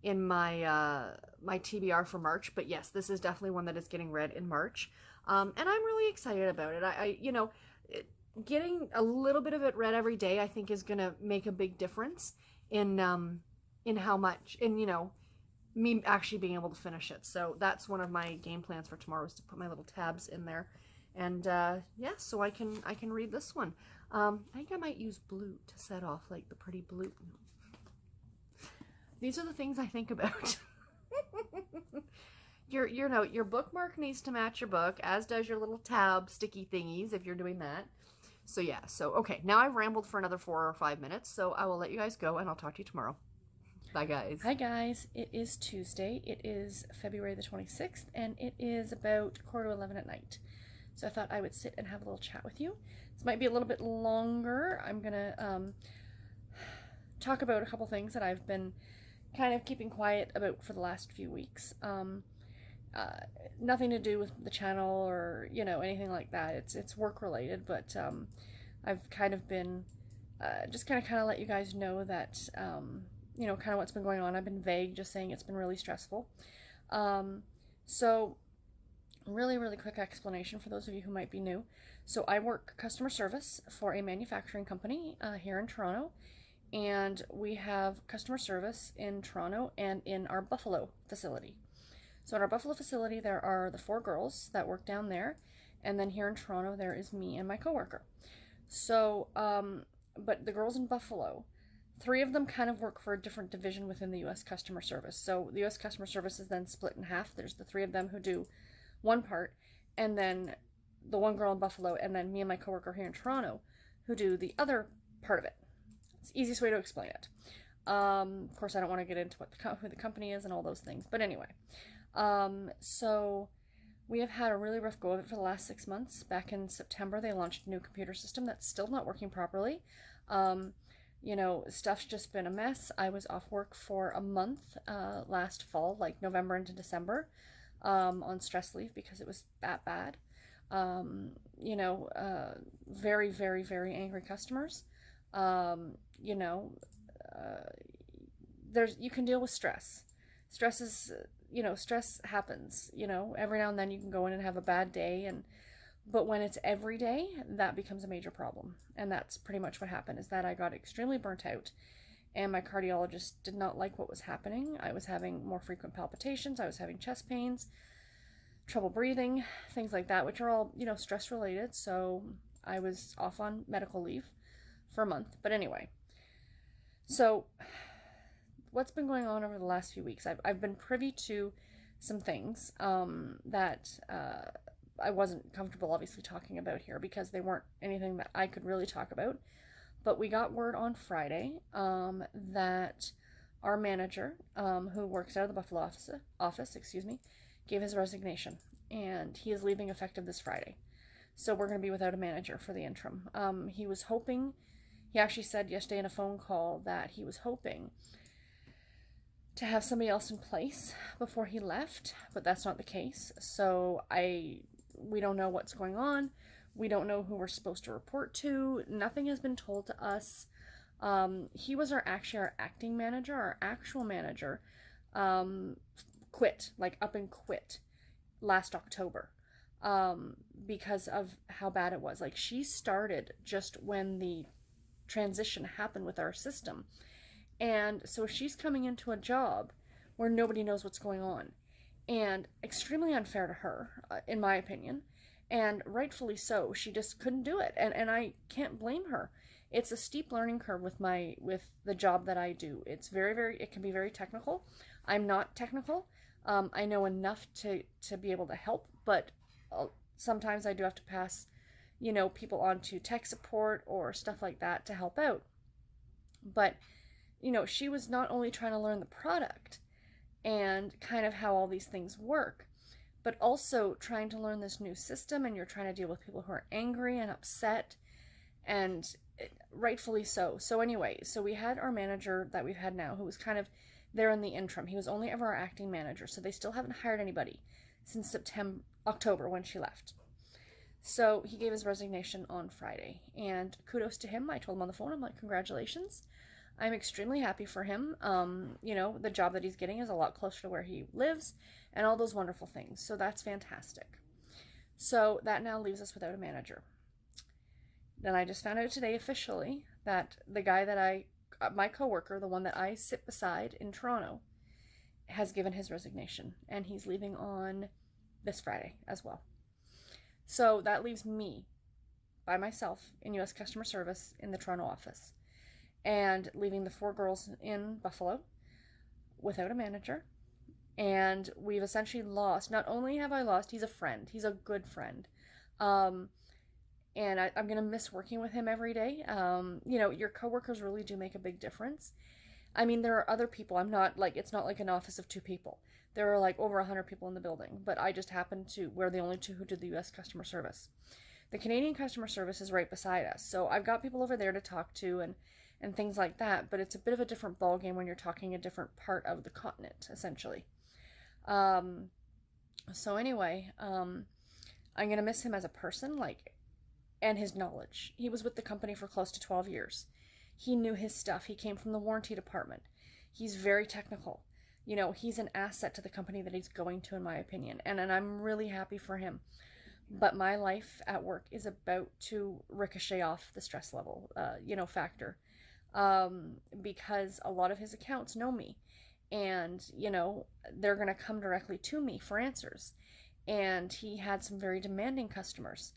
my TBR for March, but yes, this is definitely one that is getting read in March, and I'm really excited about it. I you know, getting a little bit of it read every day, I think, is gonna make a big difference in how much, in, you know, me actually being able to finish it. So that's one of my game plans for tomorrow, is to put my little tabs in there, and yeah, so I can read this one. I think I might use blue to set off, like the pretty blue. These are the things I think about. Your bookmark needs to match your book, as does your little tab sticky thingies if you're doing that. So yeah, so okay, now I've rambled for another 4 or 5 minutes, so I will let you guys go, and I'll talk to you tomorrow. Bye, guys. Hi, guys. It is Tuesday. It is February the 26th, and it is about 10:45 at night. So I thought I would sit and have a little chat with you. This might be a little bit longer. I'm going to talk about a couple things that I've been kind of keeping quiet about for the last few weeks. Nothing to do with the channel or, you know, anything like that. It's work related, but I've kind of been just kind of let you guys know that you know, kind of what's been going on. I've been vague, just saying it's been really stressful. So really quick explanation for those of you who might be new. So I work customer service for a manufacturing company here in Toronto, and we have customer service in Toronto and in our Buffalo facility. So at our Buffalo facility, there are the 4 girls that work down there, and then here in Toronto, there is me and my coworker. So, but the girls in Buffalo, 3 of them kind of work for a different division within the U.S. customer service. So the U.S. customer service is then split in half. There's the 3 of them who do one part, and then the 1 girl in Buffalo, and then me and my coworker here in Toronto who do the other part of it. It's the easiest way to explain it. Of course, I don't want to get into who the company is and all those things, but anyway. So we have had a really rough go of it for the last 6 months. Back in September, they launched a new computer system that's still not working properly. Stuff's just been a mess. I was off work for a month last fall, like November into December, on stress leave because it was that bad. Very, very, very angry customers. Um, you know, you can deal with stress. Stress happens. Every now and then you can go in and have a bad day, but when it's every day, that becomes a major problem. And that's pretty much what happened, is that I got extremely burnt out, and my cardiologist did not like what was happening. I was having more frequent palpitations, I was having chest pains, trouble breathing, things like that, which are all, stress related. So I was off on medical leave for a month. But anyway, so what's been going on over the last few weeks? I've been privy to some things that I wasn't comfortable obviously talking about here because they weren't anything that I could really talk about. But we got word on Friday that our manager, who works out of the Buffalo office, gave his resignation, and he is leaving effective this Friday. So we're going to be without a manager for the interim. He actually said yesterday in a phone call that he was hoping to have somebody else in place before he left, but that's not the case. So we don't know what's going on. We don't know who we're supposed to report to. Nothing has been told to us. He was our acting manager, our actual manager, quit last October, because of how bad it was. Like, she started just when the transition happened with our system. And so she's coming into a job where nobody knows what's going on. And extremely unfair to her, in my opinion. And rightfully so. She just couldn't do it. And I can't blame her. It's a steep learning curve with the job that I do. It's it can be very technical. I'm not technical. I know enough to be able to help, but sometimes I do have to pass, people on to tech support or stuff like that to help out. But, she was not only trying to learn the product and kind of how all these things work, but also trying to learn this new system, and you're trying to deal with people who are angry and upset, and rightfully so. So anyway, we had our manager that we've had now, who was kind of there in the interim. He was only ever our acting manager, so they still haven't hired anybody since October when she left. So he gave his resignation on Friday, and kudos to him. I told him on the phone, I'm like, congratulations. I'm extremely happy for him. The job that he's getting is a lot closer to where he lives and all those wonderful things. So that's fantastic. So that now leaves us without a manager. Then I just found out today officially that the guy that my coworker, the one that I sit beside in Toronto, has given his resignation, and he's leaving on this Friday as well. So that leaves me by myself in U.S. customer service in the Toronto office, and leaving the 4 girls in Buffalo without a manager. And we've essentially lost, not only have I lost, he's a friend. He's a good friend. And I'm going to miss working with him every day. Your coworkers really do make a big difference. I mean, there are other people. It's not like an office of 2 people. There are like over 100 people in the building, but I just happen to, we're the only 2 who did the U.S. customer service. The Canadian customer service is right beside us. So I've got people over there to talk to and things like that, but it's a bit of a different ballgame when you're talking a different part of the continent, essentially. So anyway, I'm going to miss him as a person, and his knowledge. He was with the company for close to 12 years. He knew his stuff. He came from the warranty department. He's very technical. He's an asset to the company that he's going to, in my opinion, and I'm really happy for him. But my life at work is about to ricochet off the stress level, factor. Because a lot of his accounts know me, and, they're going to come directly to me for answers. And he had some very demanding customers.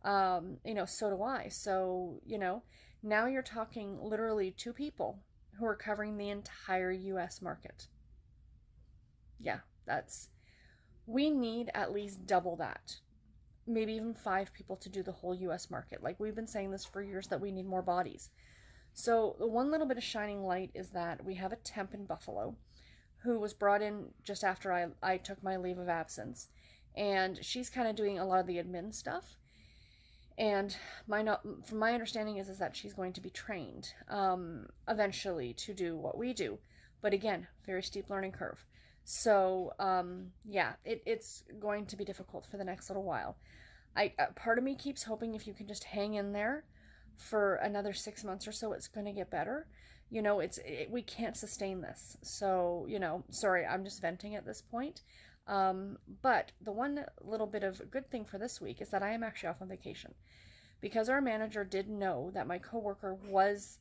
So do I. So, now you're talking literally 2 people who are covering the entire U.S. market. Yeah, we need at least double that. Maybe even 5 people to do the whole U.S. market. Like, we've been saying this for years, that we need more bodies. So the one little bit of shining light is that we have a temp in Buffalo who was brought in just after I took my leave of absence. And she's kind of doing a lot of the admin stuff. And from my understanding is that she's going to be trained eventually to do what we do. But again, very steep learning curve. So yeah, it's going to be difficult for the next little while. Part of me keeps hoping if you can just hang in there for another 6 months or so, it's going to get better. You know, we can't sustain this. So, you know, sorry, I'm just venting at this point. But the one little bit of good thing for this week is that I am actually off on vacation, because our manager did know that my coworker was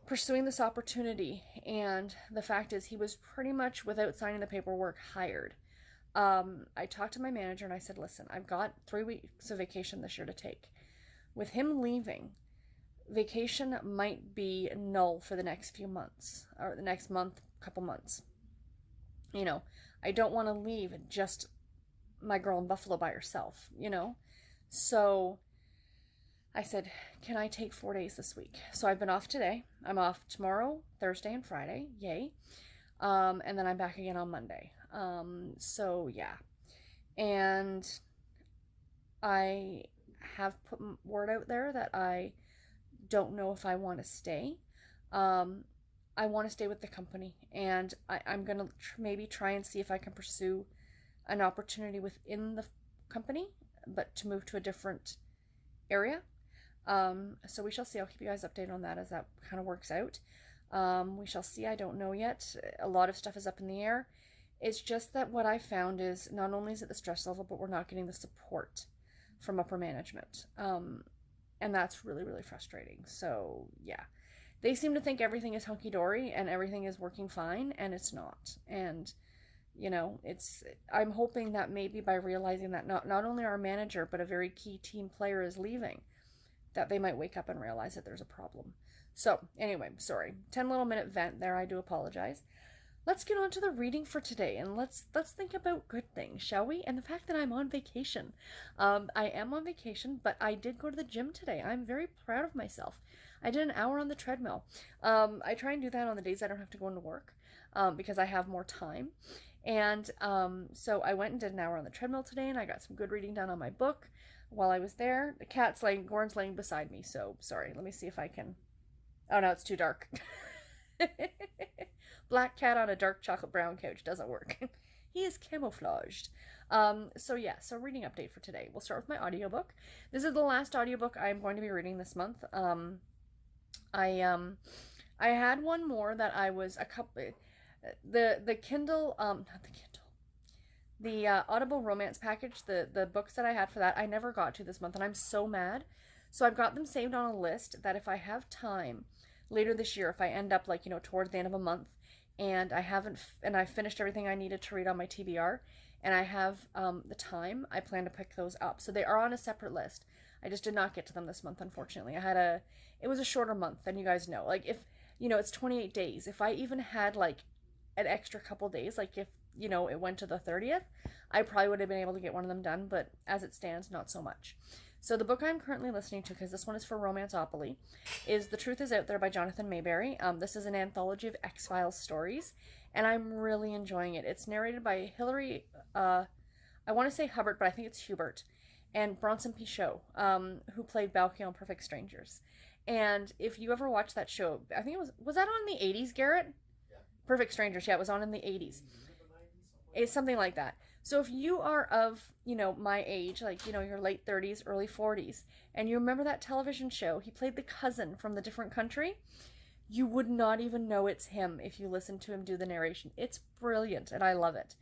pursuing this opportunity, and the fact is he was pretty much, without signing the paperwork, hired. I talked to my manager and I said, listen, I've got 3 weeks of vacation this year to take. With him leaving, vacation might be null for the next few months, or the next month, couple months. You know, I don't want to leave just my girl in Buffalo by herself, you know? So I said, can I take 4 days this week? So I've been off today. I'm off tomorrow, Thursday, and Friday. Yay. And then I'm back again on Monday. So yeah. And I have put word out there that I don't know if I want to stay. I want to stay with the company, and I'm going to maybe try and see if I can pursue an opportunity within the company, but to move to a different area. So we shall see. I'll keep you guys updated on that as that kind of works out. We shall see. I don't know yet. A lot of stuff is up in the air. It's just that what I found is not only is it the stress level, but we're not getting the support from upper management. And that's really, really frustrating. So yeah, they seem to think everything is hunky-dory and everything is working fine, and it's not. And you know, I'm hoping that maybe by realizing that not only our manager, but a very key team player is leaving, that they might wake up and realize that there's a problem. So anyway, sorry, 10 little minute vent there. I do apologize. Let's get on to the reading for today, and let's think about good things, shall we? And the fact that I'm on vacation. I am on vacation, but I did go to the gym today. I'm very proud of myself. I did an hour on the treadmill. I try and do that on the days I don't have to go into work, because I have more time. And so I went and did an hour on the treadmill today, and I got some good reading done on my book while I was there. The Gorn's laying beside me, so sorry. Let me see if I can. Oh no, it's too dark. Black cat on a dark chocolate brown couch doesn't work. He is camouflaged. So reading update for today. We'll start with my audiobook. This is the last audiobook I'm going to be reading this month. I had one more that I was the Kindle, not the Kindle, the Audible romance package, the books that I had for that, I never got to this month, and I'm so mad. So I've got them saved on a list that if I have time later this year, if I end up towards the end of a month, and I finished everything I needed to read on my TBR, and I have the time, I plan to pick those up. So they are on a separate list. I just did not get to them this month, unfortunately. It was a shorter month than you guys know. Like, if, it's 28 days. If I even had, an extra couple days, if, it went to the 30th, I probably would have been able to get one of them done, but as it stands, not so much. So the book I'm currently listening to, because this one is for Romanceopoly, is The Truth Is Out There by Jonathan Mayberry. This is an anthology of X-Files stories, and I'm really enjoying it. It's narrated by Hilary, I want to say Hubbard, but I think it's Hubert, and Bronson Pinchot, who played Balky on Perfect Strangers. And if you ever watched that show, I think was that on in the 80s, Garrett? Yeah. Perfect Strangers, yeah, it was on in the 80s. It's something like that. So if you are of, my age, your late 30s, early 40s, and you remember that television show, he played the cousin from The Different Country, you would not even know it's him if you listen to him do the narration. It's brilliant, and I love it.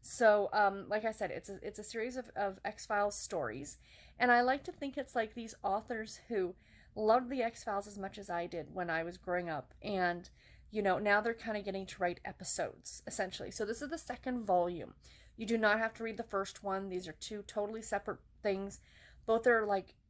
So, like I said, it's a series of X-Files stories, and I like to think it's like these authors who loved the X-Files as much as I did when I was growing up, and, now they're kind of getting to write episodes, essentially. So this is the second volume. You do not have to read the first one. These are two totally separate things. Both are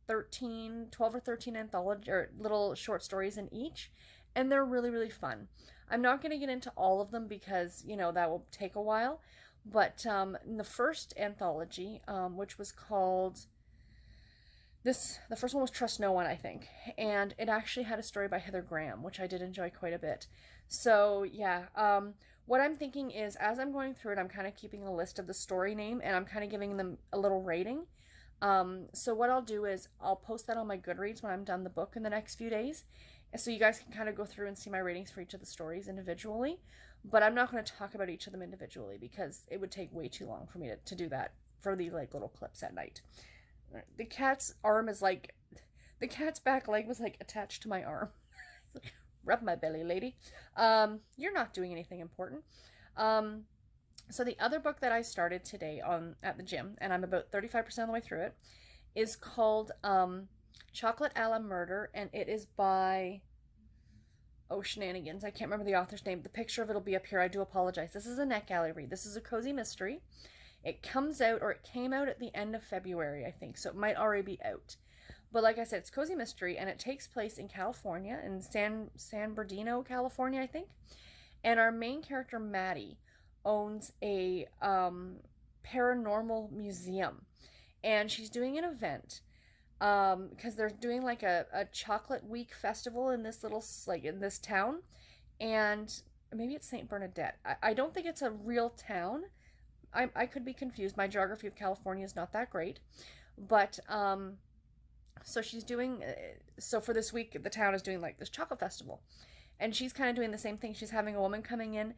12 or 13 anthology or little short stories in each, and they're really, really fun. I'm not going to get into all of them because, that will take a while, but in the first anthology, which was called... The first one was Trust No One, I think, and it actually had a story by Heather Graham, which I did enjoy quite a bit. So, yeah, what I'm thinking is, as I'm going through it, I'm kind of keeping a list of the story name, and I'm kind of giving them a little rating. So what I'll do is I'll post that on my Goodreads when I'm done the book in the next few days. And so you guys can kind of go through and see my ratings for each of the stories individually. But I'm not going to talk about each of them individually because it would take way too long for me to do that for the like little clips at night. The cat's arm is like, the cat's back leg was like attached to my arm. Rub my belly, lady. You're not doing anything important. So the other book that I started today at the gym, and I'm about 35% of the way through it, is called Chocolate a la Murder, and it is by, oh, shenanigans. I can't remember the author's name. The picture of it will be up here. I do apologize. This is a NetGalley read. This is a cozy mystery. It comes out, or it came out at the end of February, I think, so it might already be out. But like I said, it's cozy mystery, and it takes place in California, in San Bernardino, California, I think. And our main character, Maddie, owns a paranormal museum, and she's doing an event because they're doing like a chocolate week festival in this little, like in this town, and maybe it's St. Bernadette. I don't think it's a real town. I could be confused. My geography of California is not that great, but so she's doing, so for this week the town is doing like this chocolate festival, and she's kind of doing the same thing. She's having a woman coming in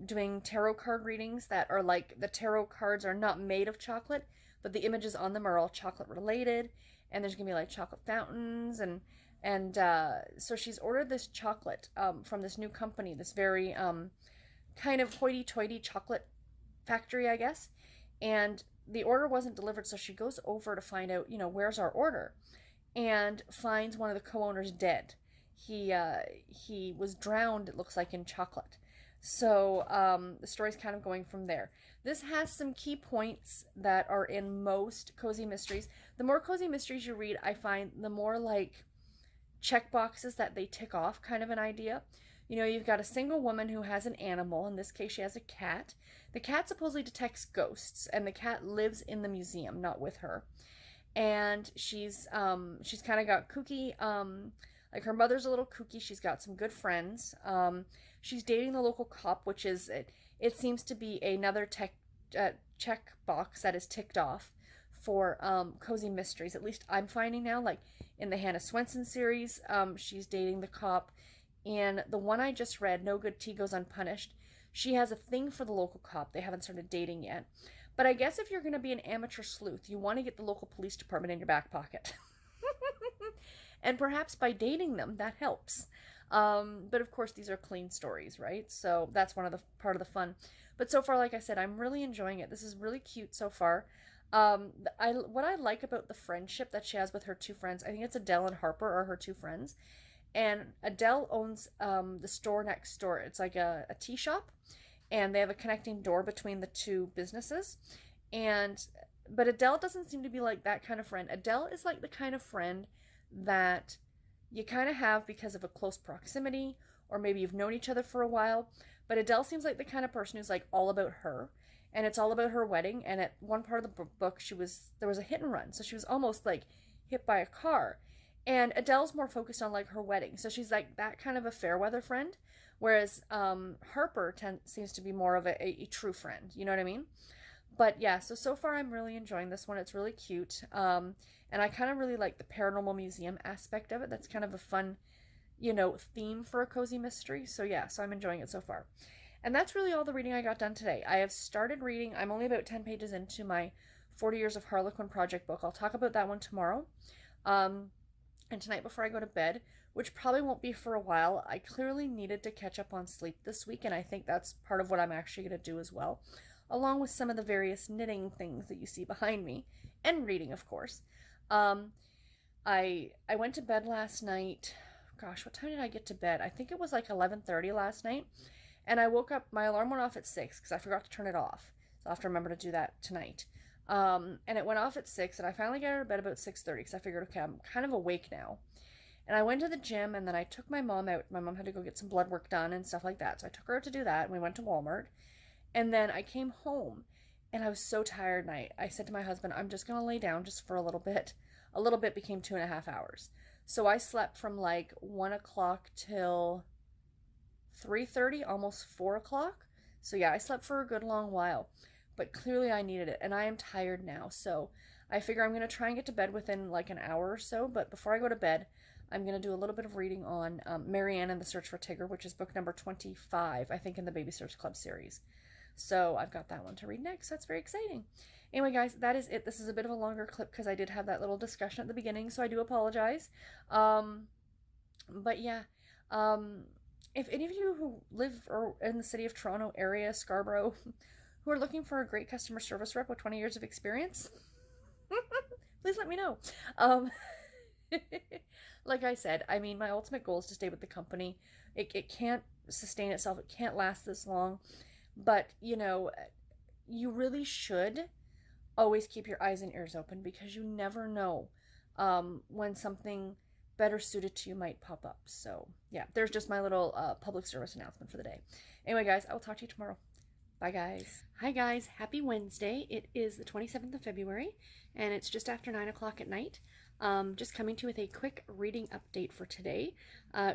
doing tarot card readings that are like, the tarot cards are not made of chocolate, but the images on them are all chocolate related, and there's gonna be like chocolate fountains, and so she's ordered this chocolate from this new company, this very kind of hoity-toity chocolate factory, I guess, and the order wasn't delivered, so she goes over to find out, where's our order, and finds one of the co-owners dead. He was drowned, it looks like, in chocolate. So the story's kind of going from there. This has some key points that are in most cozy mysteries. The more cozy mysteries you read, I find the more like check boxes that they tick off kind of an idea. You've got a single woman who has an animal. In this case, she has a cat. The cat supposedly detects ghosts, and the cat lives in the museum, not with her. And she's kind of got kooky, like her mother's a little kooky. She's got some good friends. She's dating the local cop, which is, it seems to be another check box that is ticked off for cozy mysteries. At least I'm finding now, like in the Hannah Swenson series, she's dating the cop. In the one I just read, No Good Tea Goes Unpunished, she has a thing for the local cop. They haven't started dating yet. But I guess if you're going to be an amateur sleuth, you want to get the local police department in your back pocket. And perhaps by dating them, that helps. But of course, these are clean stories, right? So that's part of the fun. But so far, like I said, I'm really enjoying it. This is really cute so far. What I like about the friendship that she has with her two friends, I think it's Adele and Harper are her two friends. And Adele owns the store next door. It's like a tea shop, and they have a connecting door between the two businesses. But Adele doesn't seem to be like that kind of friend. Adele is like the kind of friend that you kind of have because of a close proximity, or maybe you've known each other for a while. But Adele seems like the kind of person who's like all about her, and it's all about her wedding. And at one part of the book, there was a hit and run, so she was almost like hit by a car. And Adele's more focused on like her wedding, so she's like that kind of a fair weather friend, whereas Harper seems to be more of a true friend. You know what I mean? But yeah, so far I'm really enjoying this one. It's really cute, and I kind of really like the paranormal museum aspect of it. That's kind of a fun, theme for a cozy mystery. So yeah, so I'm enjoying it so far. And that's really all the reading I got done today. I have started reading. I'm only about 10 pages into my 40 Years of Harlequin project book. I'll talk about that one tomorrow. And tonight before I go to bed, which probably won't be for a while, I clearly needed to catch up on sleep this week, and I think that's part of what I'm actually going to do as well, along with some of the various knitting things that you see behind me, and reading, of course. I went to bed last night. Gosh, what time did I get to bed? I think it was like 11:30 last night, and I woke up, my alarm went off at 6 because I forgot to turn it off, so I'll have to remember to do that tonight. And it went off at 6, and I finally got out of bed about 6:30 because I figured, okay, I'm kind of awake now. And I went to the gym, and then I took my mom out. My mom had to go get some blood work done and stuff like that, so I took her out to do that, and we went to Walmart. And then I came home, and I was so tired, and I said to my husband, I'm just going to lay down just for a little bit. A little bit became 2.5 hours. So I slept from like 1 o'clock till 3:30, almost 4 o'clock. So yeah, I slept for a good long while. But clearly I needed it, and I am tired now, so I figure I'm going to try and get to bed within like an hour or so, but before I go to bed, I'm going to do a little bit of reading on Marianne and the Search for Tigger, which is book number 25, I think, in the Baby Search Club series. So I've got that one to read next. That's very exciting. Anyway, guys, that is it. This is a bit of a longer clip because I did have that little discussion at the beginning, so I do apologize. But yeah, if any of you who live or in the city of Toronto area, Scarborough, who are looking for a great customer service rep with 20 years of experience, please let me know. Like I said, I mean, my ultimate goal is to stay with the company. It can't sustain itself. It can't last this long. But, you know, you really should always keep your eyes and ears open because you never know when something better suited to you might pop up. So, yeah, there's just my little public service announcement for the day. Anyway, guys, I will talk to you tomorrow. Bye, guys. Hi, guys. Happy Wednesday. It is the 27th of February, and it's just after 9 o'clock at night. Just coming to you with a quick reading update for today.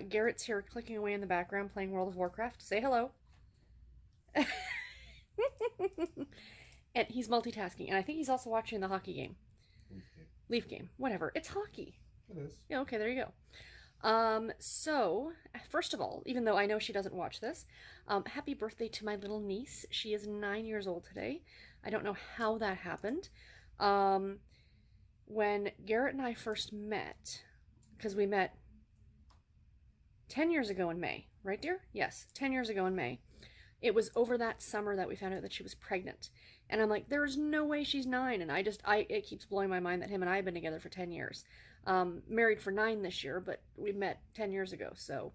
Garrett's here clicking away in the background playing World of Warcraft. Say hello. And he's multitasking, and I think he's also watching the hockey game. Leaf game. Whatever. It's hockey. It is. Yeah, okay, there you go. So, first of all, even though I know she doesn't watch this, happy birthday to my little niece. She is 9 years old today. I don't know how that happened. When Garrett and I first met, because we met 10 years ago in May, right, dear? Yes, 10 years ago in May. It was over that summer that we found out that she was pregnant. And I'm like, there's no way she's 9. And it keeps blowing my mind that him and I have been together for 10 years. Married for 9 this year, but we met 10 years ago. So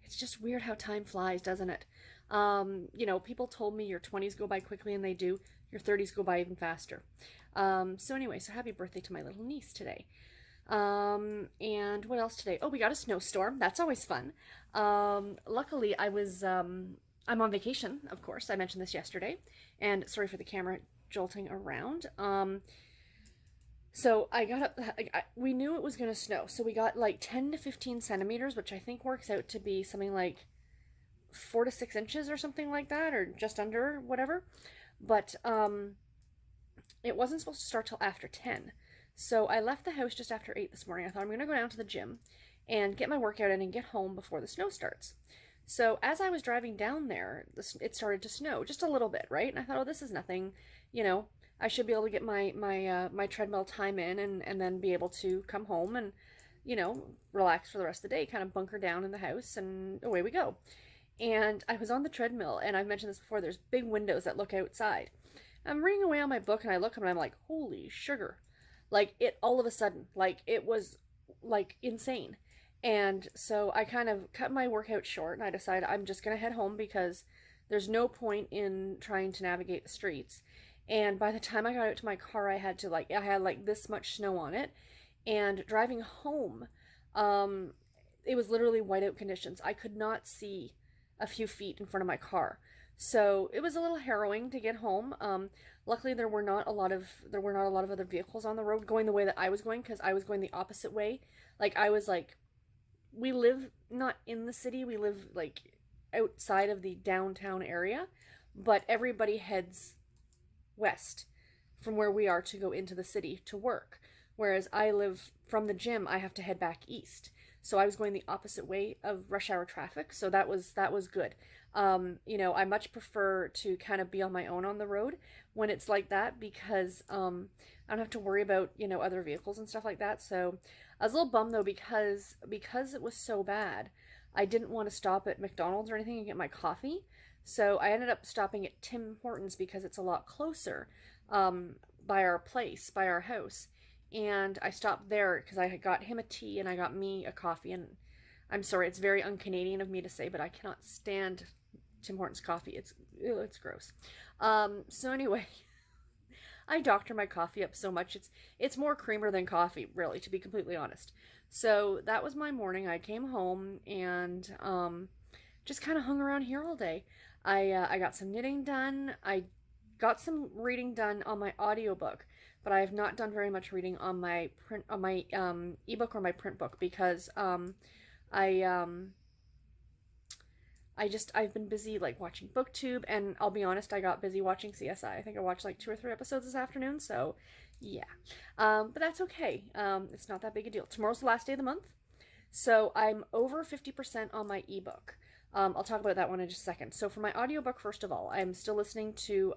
it's just weird how time flies, doesn't it? You know, people told me your 20s go by quickly, and they do. Your 30s go by even faster. So anyway, so happy birthday to my little niece today. And what else today? Oh, we got a snowstorm. That's always fun. Luckily, I'm on vacation, of course. I mentioned this yesterday. And sorry for the camera jolting around. So I got up, we knew it was going to snow. So we got like 10 to 15 centimeters, which I think works out to be something like 4 to 6 inches or something like that, or just under, whatever. But it wasn't supposed to start till after 10. So I left the house just after 8 this morning. I thought I'm going to go down to the gym and get my workout in and get home before the snow starts. So as I was driving down there, it started to snow just a little bit, right? And I thought, oh, this is nothing, you know, I should be able to get my treadmill time in and then be able to come home and, you know, relax for the rest of the day, kind of bunker down in the house, and away we go. And I was on the treadmill, and I've mentioned this before, there's big windows that look outside. I'm reading away on my book, and I look and I'm like, holy sugar. Like, it all of a sudden, like, it was, like, insane. And so I kind of cut my workout short, and I decided I'm just going to head home because there's no point in trying to navigate the streets. And by the time I got out to my car, I had this much snow on it. And driving home, it was literally whiteout conditions. I could not see a few feet in front of my car. So it was a little harrowing to get home. Luckily there were not a lot of other vehicles on the road going the way that I was going, because I was going the opposite way. We live not in the city, we live like outside of the downtown area, but everybody heads west from where we are to go into the city to work. Whereas I live from the gym, I have to head back east. So I was going the opposite way of rush hour traffic, so that was good. You know, I much prefer to kind of be on my own on the road when it's like that, because I don't have to worry about, you know, other vehicles and stuff like that. So I was a little bummed though, because it was so bad. I didn't want to stop at McDonald's or anything and get my coffee. So I ended up stopping at Tim Hortons because it's a lot closer by our place, by our house. And I stopped there because I had got him a tea and I got me a coffee. And I'm sorry, it's very un-Canadian of me to say, but I cannot stand Tim Hortons coffee. It's gross. So anyway, I doctor my coffee up so much. It's more creamer than coffee, really, to be completely honest. So that was my morning. I came home and just kind of hung around here all day. I got some knitting done. I got some reading done on my audiobook, but I have not done very much reading on my ebook or my print book, because I've been busy like watching BookTube, and I'll be honest, I got busy watching CSI. I think I watched like 2 or 3 episodes this afternoon, so Yeah. But that's okay. It's not that big a deal. Tomorrow's the last day of the month, so I'm over 50% on my ebook. I'll talk about that one in just a second. So for my audiobook, first of all, I'm still listening to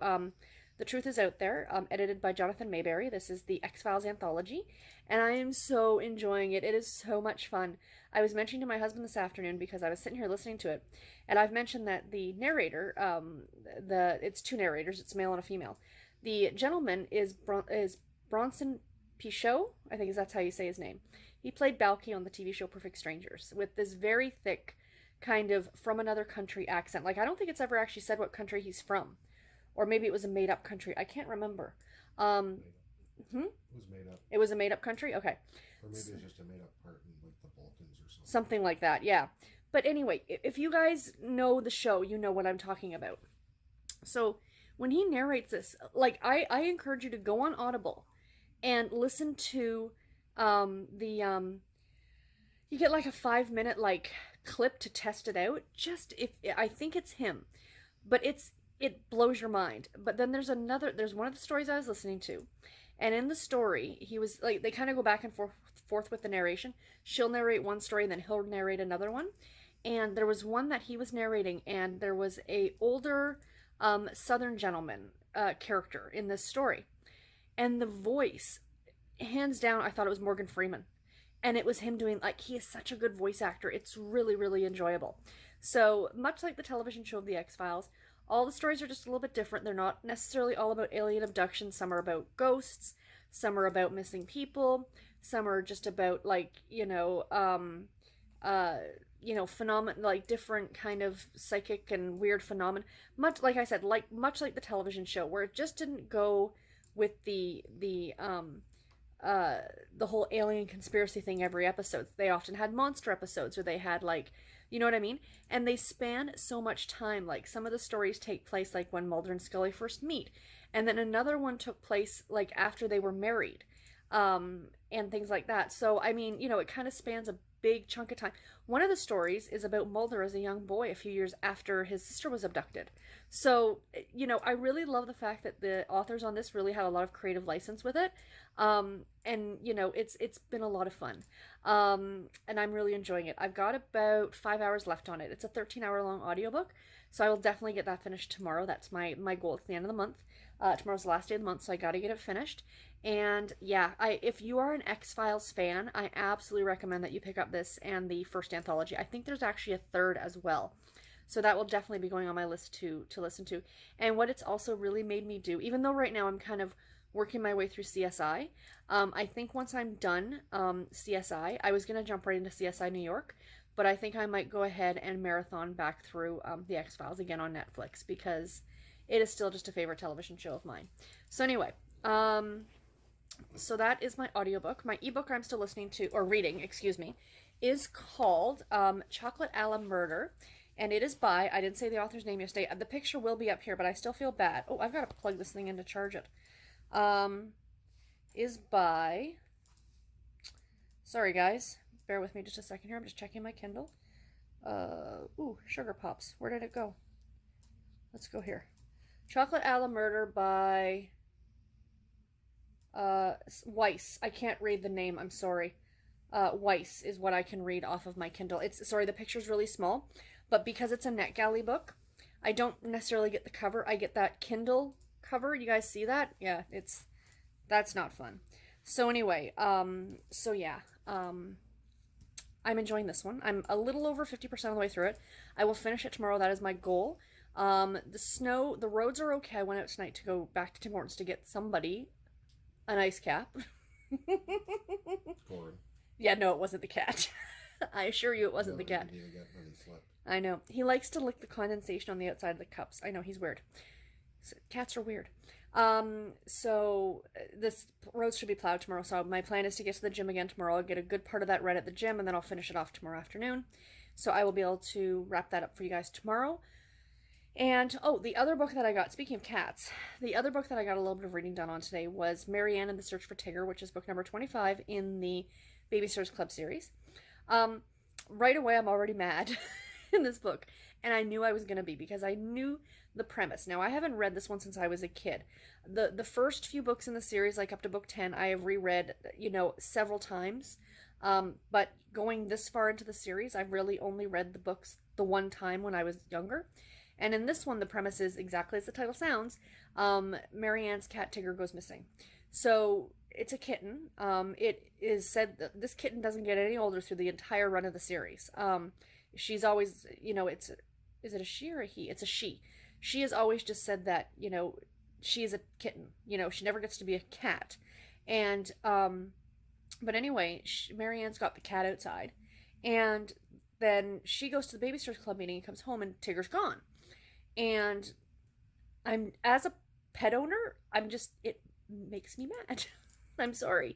The Truth Is Out There, edited by Jonathan Mayberry. This is the X-Files anthology, and I am so enjoying it. It is so much fun. I was mentioning to my husband this afternoon because I was sitting here listening to it, and I've mentioned that the narrator, it's two narrators, it's a male and a female. The gentleman is Bronson Pinchot, I think that's how you say his name. He played Balky on the TV show Perfect Strangers with this very thick, kind of from another country accent. Like, I don't think it's ever actually said what country he's from. Or maybe it was a made-up country. I can't remember. It was made up. It was a made-up country? Okay. Or maybe it's just a made-up part in, like, the Balkans or something. Something like that, yeah. But anyway, if you guys know the show, you know what I'm talking about. So, when he narrates this, like, I encourage you to go on Audible and listen to you get like a 5-minute like clip to test it out. Just if I think it's him, but it blows your mind. But then there's one of the stories I was listening to, and in the story he was like, they kind of go back and forth with the narration. She'll narrate one story and then he'll narrate another one. And there was one that he was narrating, and there was a older Southern gentleman character in this story. And the voice, hands down, I thought it was Morgan Freeman. And it was him doing, like, he is such a good voice actor. It's really, really enjoyable. So, much like the television show of The X-Files, all the stories are just a little bit different. They're not necessarily all about alien abduction. Some are about ghosts. Some are about missing people. Some are just about, like, phenomenon, like different kind of psychic and weird phenomenon. Much like I said, much like the television show, where it just didn't go with the whole alien conspiracy thing every episode. They often had monster episodes, or they had, like, you know what I mean? And they span so much time. Like, some of the stories take place like when Mulder and Scully first meet, and then another one took place like after they were married, and things like that. So I mean, it kind of spans a big chunk of time. One of the stories is about Mulder as a young boy a few years after his sister was abducted. So, I really love the fact that the authors on this really had a lot of creative license with it. And it's been a lot of fun. And I'm really enjoying it. I've got about 5 hours left on it. It's a 13-hour long audiobook, so I will definitely get that finished tomorrow. That's my goal. It's the end of the month. Tomorrow's the last day of the month, so I got to get it finished. And yeah, if you are an X-Files fan, I absolutely recommend that you pick up this and the first anthology. I think there's actually a third as well. So that will definitely be going on my list to listen to. And what it's also really made me do, even though right now I'm kind of working my way through CSI, I think once I'm done CSI, I was going to jump right into CSI New York, but I think I might go ahead and marathon back through the X-Files again on Netflix, because it is still just a favorite television show of mine. So anyway, so that is my audiobook. My ebook I'm still listening to, or reading, excuse me, is called Chocolate a la Murder. And it is by, I didn't say the author's name yesterday. The picture will be up here, but I still feel bad. Oh, I've got to plug this thing in to charge it. Is by, sorry guys, bear with me just a second here. I'm just checking my Kindle. Sugar Pops. Where did it go? Let's go here. Chocolate a la Murder by Weiss. I can't read the name, I'm sorry. Weiss is what I can read off of my Kindle. Sorry, the picture's really small, but because it's a NetGalley book, I don't necessarily get the cover. I get that Kindle cover. You guys see that? Yeah, that's not fun. So anyway, I'm enjoying this one. I'm a little over 50% of the way through it. I will finish it tomorrow. That is my goal. The roads are okay. I went out tonight to go back to Tim Hortons to get somebody an ice cap. Corn. Yeah, no, it wasn't the cat. I assure you it wasn't the cat. I know. He likes to lick the condensation on the outside of the cups. I know, he's weird. Cats are weird. So this road should be plowed tomorrow. So my plan is to get to the gym again tomorrow. I'll get a good part of that read at the gym, and then I'll finish it off tomorrow afternoon. So I will be able to wrap that up for you guys tomorrow. And, the other book that I got, speaking of cats, the other book that I got a little bit of reading done on today was Marianne and the Search for Tigger, which is book number 25 in the Babysitters Club series. Right away, I'm already mad in this book. And I knew I was going to be, because I knew the premise. Now, I haven't read this one since I was a kid. The first few books in the series, like up to book 10, I have reread, several times. But going this far into the series, I've really only read the books the one time when I was younger. And in this one, the premise is exactly as the title sounds. Marianne's cat Tigger goes missing. So it's a kitten. It is said that this kitten doesn't get any older through the entire run of the series. She's always, is it a she or a he? It's a she. She has always just said that, she is a kitten. She never gets to be a cat. And, but anyway, Marianne's got the cat outside. And then she goes to the Babysitters Club meeting and comes home and Tigger's gone. And as a pet owner, it makes me mad. I'm sorry.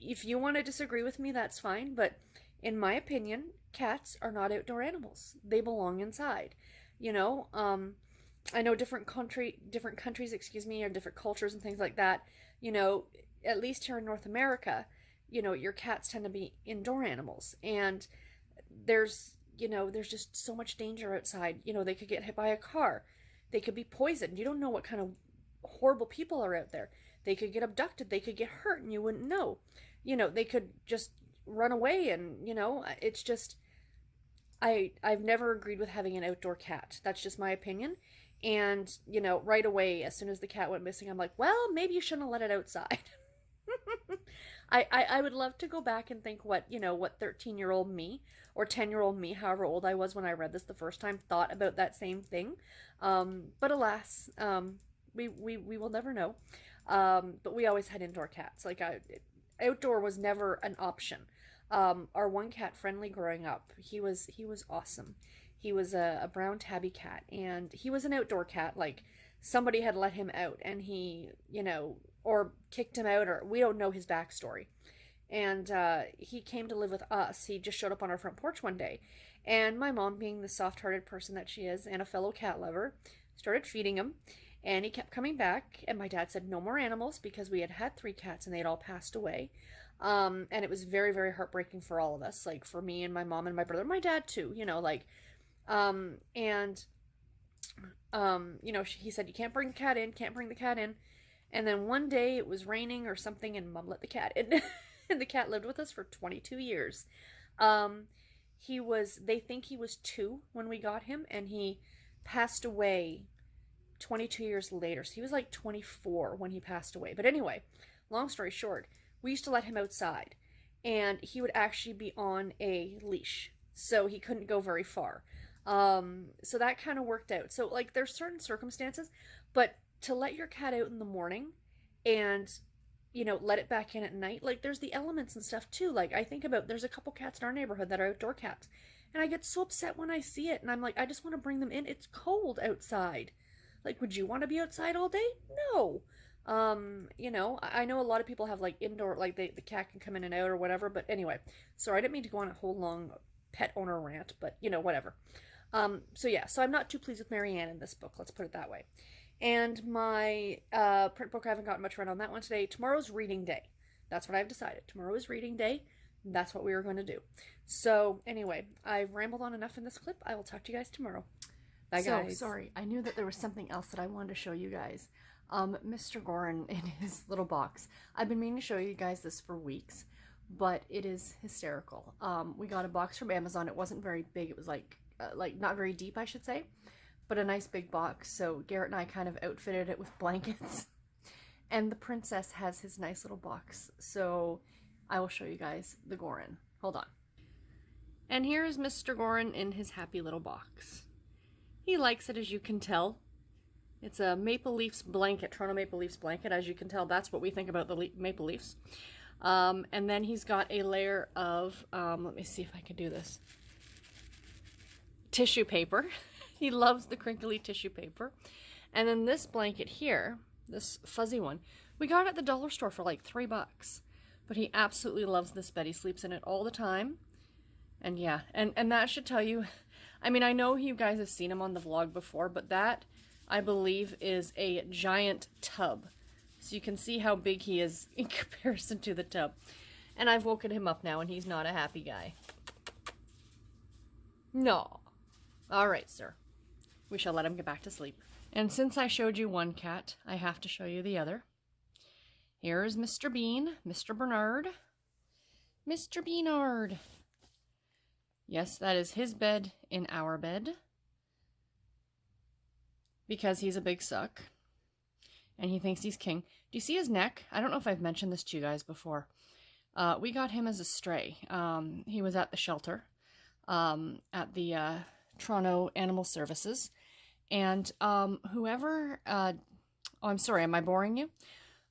If you want to disagree with me, that's fine. But in my opinion, cats are not outdoor animals. They belong inside. I know different countries, or different cultures and things like that. At least here in North America, your cats tend to be indoor animals. And there's just so much danger outside. They could get hit by a car. They could be poisoned. You don't know what kind of horrible people are out there. They could get abducted. They could get hurt and you wouldn't know. They could just run away and, it's just, I've never agreed with having an outdoor cat. That's just my opinion. And, right away, as soon as the cat went missing, I'm like, well, maybe you shouldn't have let it outside. I would love to go back and think what 13-year-old me or 10-year-old me, however old I was when I read this the first time, thought about that same thing. But alas, we will never know. But we always had indoor cats. Outdoor was never an option. Our one cat, Friendly, growing up, he was awesome. He was a brown tabby cat, and he was an outdoor cat. Somebody had let him out, and he, or kicked him out, or we don't know his backstory. And he came to live with us. He just showed up on our front porch one day. And my mom, being the soft-hearted person that she is, and a fellow cat lover, started feeding him. And he kept coming back. And my dad said no more animals, because we had 3 cats and they had all passed away. And it was very, very heartbreaking for all of us. For me and my mom and my brother, my dad too, he said, you can't bring the cat in, And then one day it was raining or something, and Mom let the cat in. And the cat lived with us for 22 years. They think he was 2 when we got him, and he passed away 22 years later. So he was 24 when he passed away. But anyway, long story short, we used to let him outside, and he would actually be on a leash, so he couldn't go very far. So that kind of worked out. So there's certain circumstances, but to let your cat out in the morning and, let it back in at night, there's the elements and stuff too. I think about, there's a couple cats in our neighborhood that are outdoor cats, and I get so upset when I see it, and I'm I just want to bring them in. It's cold outside. Would you want to be outside all day? No. I know a lot of people have indoor, the cat can come in and out or whatever, but anyway, sorry, I didn't mean to go on a whole long pet owner rant, but whatever. So I'm not too pleased with Marianne in this book, let's put it that way. And my print book, I haven't gotten much read on that one today. Tomorrow's reading day. That's what I've decided. Tomorrow is reading day. That's what we are going to do. So anyway, I've rambled on enough in this clip. I will talk to you guys tomorrow. Bye, guys. Sorry, I knew that there was something else that I wanted to show you guys. Mr. Gorin in his little box. I've been meaning to show you guys this for weeks, but it is hysterical. We got a box from Amazon. It wasn't very big. It was not very deep, I should say, but a nice big box. So Garrett and I kind of outfitted it with blankets, and the princess has his nice little box. So I will show you guys the Gorin. Hold on. And here is Mr. Gorin in his happy little box. He likes it, as you can tell. It's a Maple Leafs blanket, Toronto Maple Leafs blanket. As you can tell, that's what we think about the Maple Leafs. And then he's got a layer of, let me see if I can do this, tissue paper. He loves the crinkly tissue paper. And then this blanket here, this fuzzy one, we got at the dollar store for $3. But he absolutely loves this bed. He sleeps in it all the time. And yeah, and that should tell you, I mean, I know you guys have seen him on the vlog before, but that, I believe, is a giant tub. So you can see how big he is in comparison to the tub. And I've woken him up now, and he's not a happy guy. No. All right, sir. We shall let him get back to sleep. And since I showed you one cat, I have to show you the other. Here's Mr. Bean, Mr. Bernard. Mr. Beanard. Yes, that is his bed in our bed. Because he's a big suck. And he thinks he's king. Do you see his neck? I don't know if I've mentioned this to you guys before. We got him as a stray. He was at the shelter. At the Toronto Animal Services. And whoever... oh, I'm sorry, am I boring you?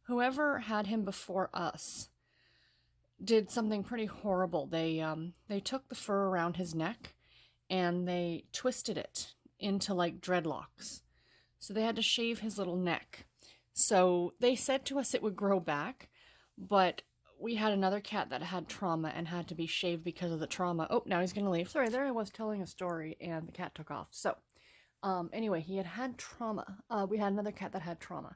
Whoever had him before us did something pretty horrible. They took the fur around his neck and they twisted it into like dreadlocks. So they had to shave his little neck. So they said to us it would grow back, but we had another cat that had trauma and had to be shaved because of the trauma. Oh, now he's going to leave. Sorry, there I was telling a story and the cat took off. So anyway, he had trauma. We had another cat that had trauma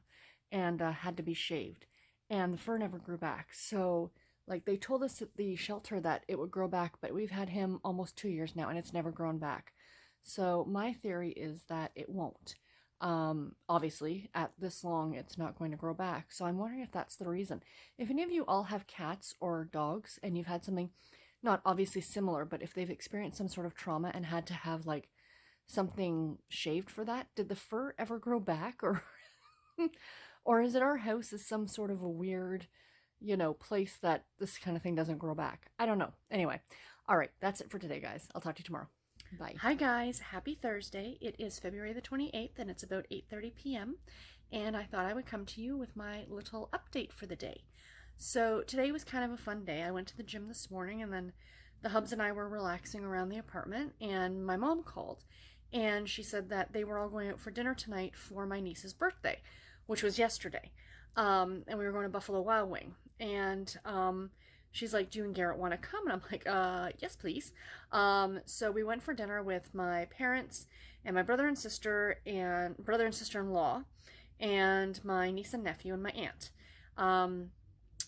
and had to be shaved. And the fur never grew back. So, like, they told us at the shelter that it would grow back, but we've had him almost 2 years now and it's never grown back. So my theory is that it won't. Obviously, at this long, it's not going to grow back. So I'm wondering if that's the reason. If any of you all have cats or dogs and you've had something, not obviously similar, but if they've experienced some sort of trauma and had to have, like, something shaved for that, did the fur ever grow back? Or, or is it our house is some sort of a weird, you know, place that this kind of thing doesn't grow back? I don't know. Anyway, all right, that's it for today, guys. I'll talk to you tomorrow. Bye. Hi guys, happy Thursday. It is February the 28th and it's about 8:30 p.m. and I thought I would come to you with my little update for the day. So today was kind of a fun day. I went to the gym this morning and then the hubs and I were relaxing around the apartment and my mom called and she said that they were all going out for dinner tonight for my niece's birthday, which was yesterday. And we were going to Buffalo Wild Wing and she's like, do you and Garrett want to come? And I'm like, yes, please. So we went for dinner with my parents and my brother and sister-in-law and my niece and nephew and my aunt.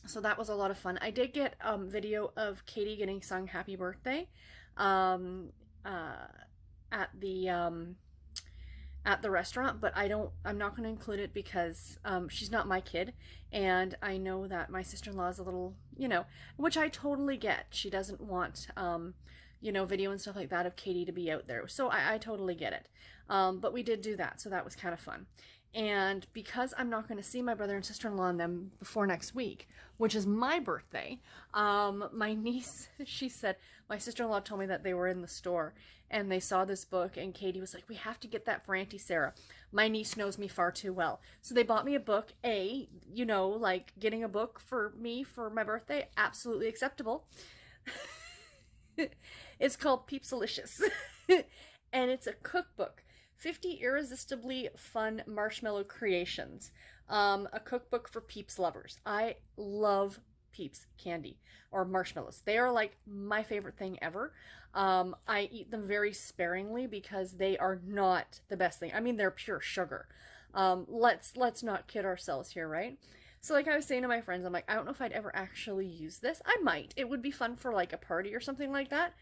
So that was a lot of fun. I did get video of Katie getting sung happy birthday at the restaurant, but I'm not going to include it because she's not my kid, and I know that my sister-in-law is a little, you know, which I totally get. She doesn't want, you know, video and stuff like that of Katie to be out there, so I totally get it. But we did do that, so that was kind of fun. And because I'm not going to see my brother and sister-in-law and them before next week, which is my birthday, my niece, she said, my sister-in-law told me that they were in the store and they saw this book and Katie was like, we have to get that for Auntie Sarah. My niece knows me far too well. So they bought me a book. You know, like getting a book for me for my birthday, absolutely acceptable. It's called Peepsalicious and it's a cookbook. 50 Irresistibly Fun Marshmallow Creations. A cookbook for Peeps lovers. I love Peeps candy or marshmallows. They are like my favorite thing ever. I eat them very sparingly because they are not the best thing. I mean, they're pure sugar. Let's not kid ourselves here, right? So like I was saying to my friends, I'm like, I don't know if I'd ever actually use this. I might. It would be fun for like a party or something like that.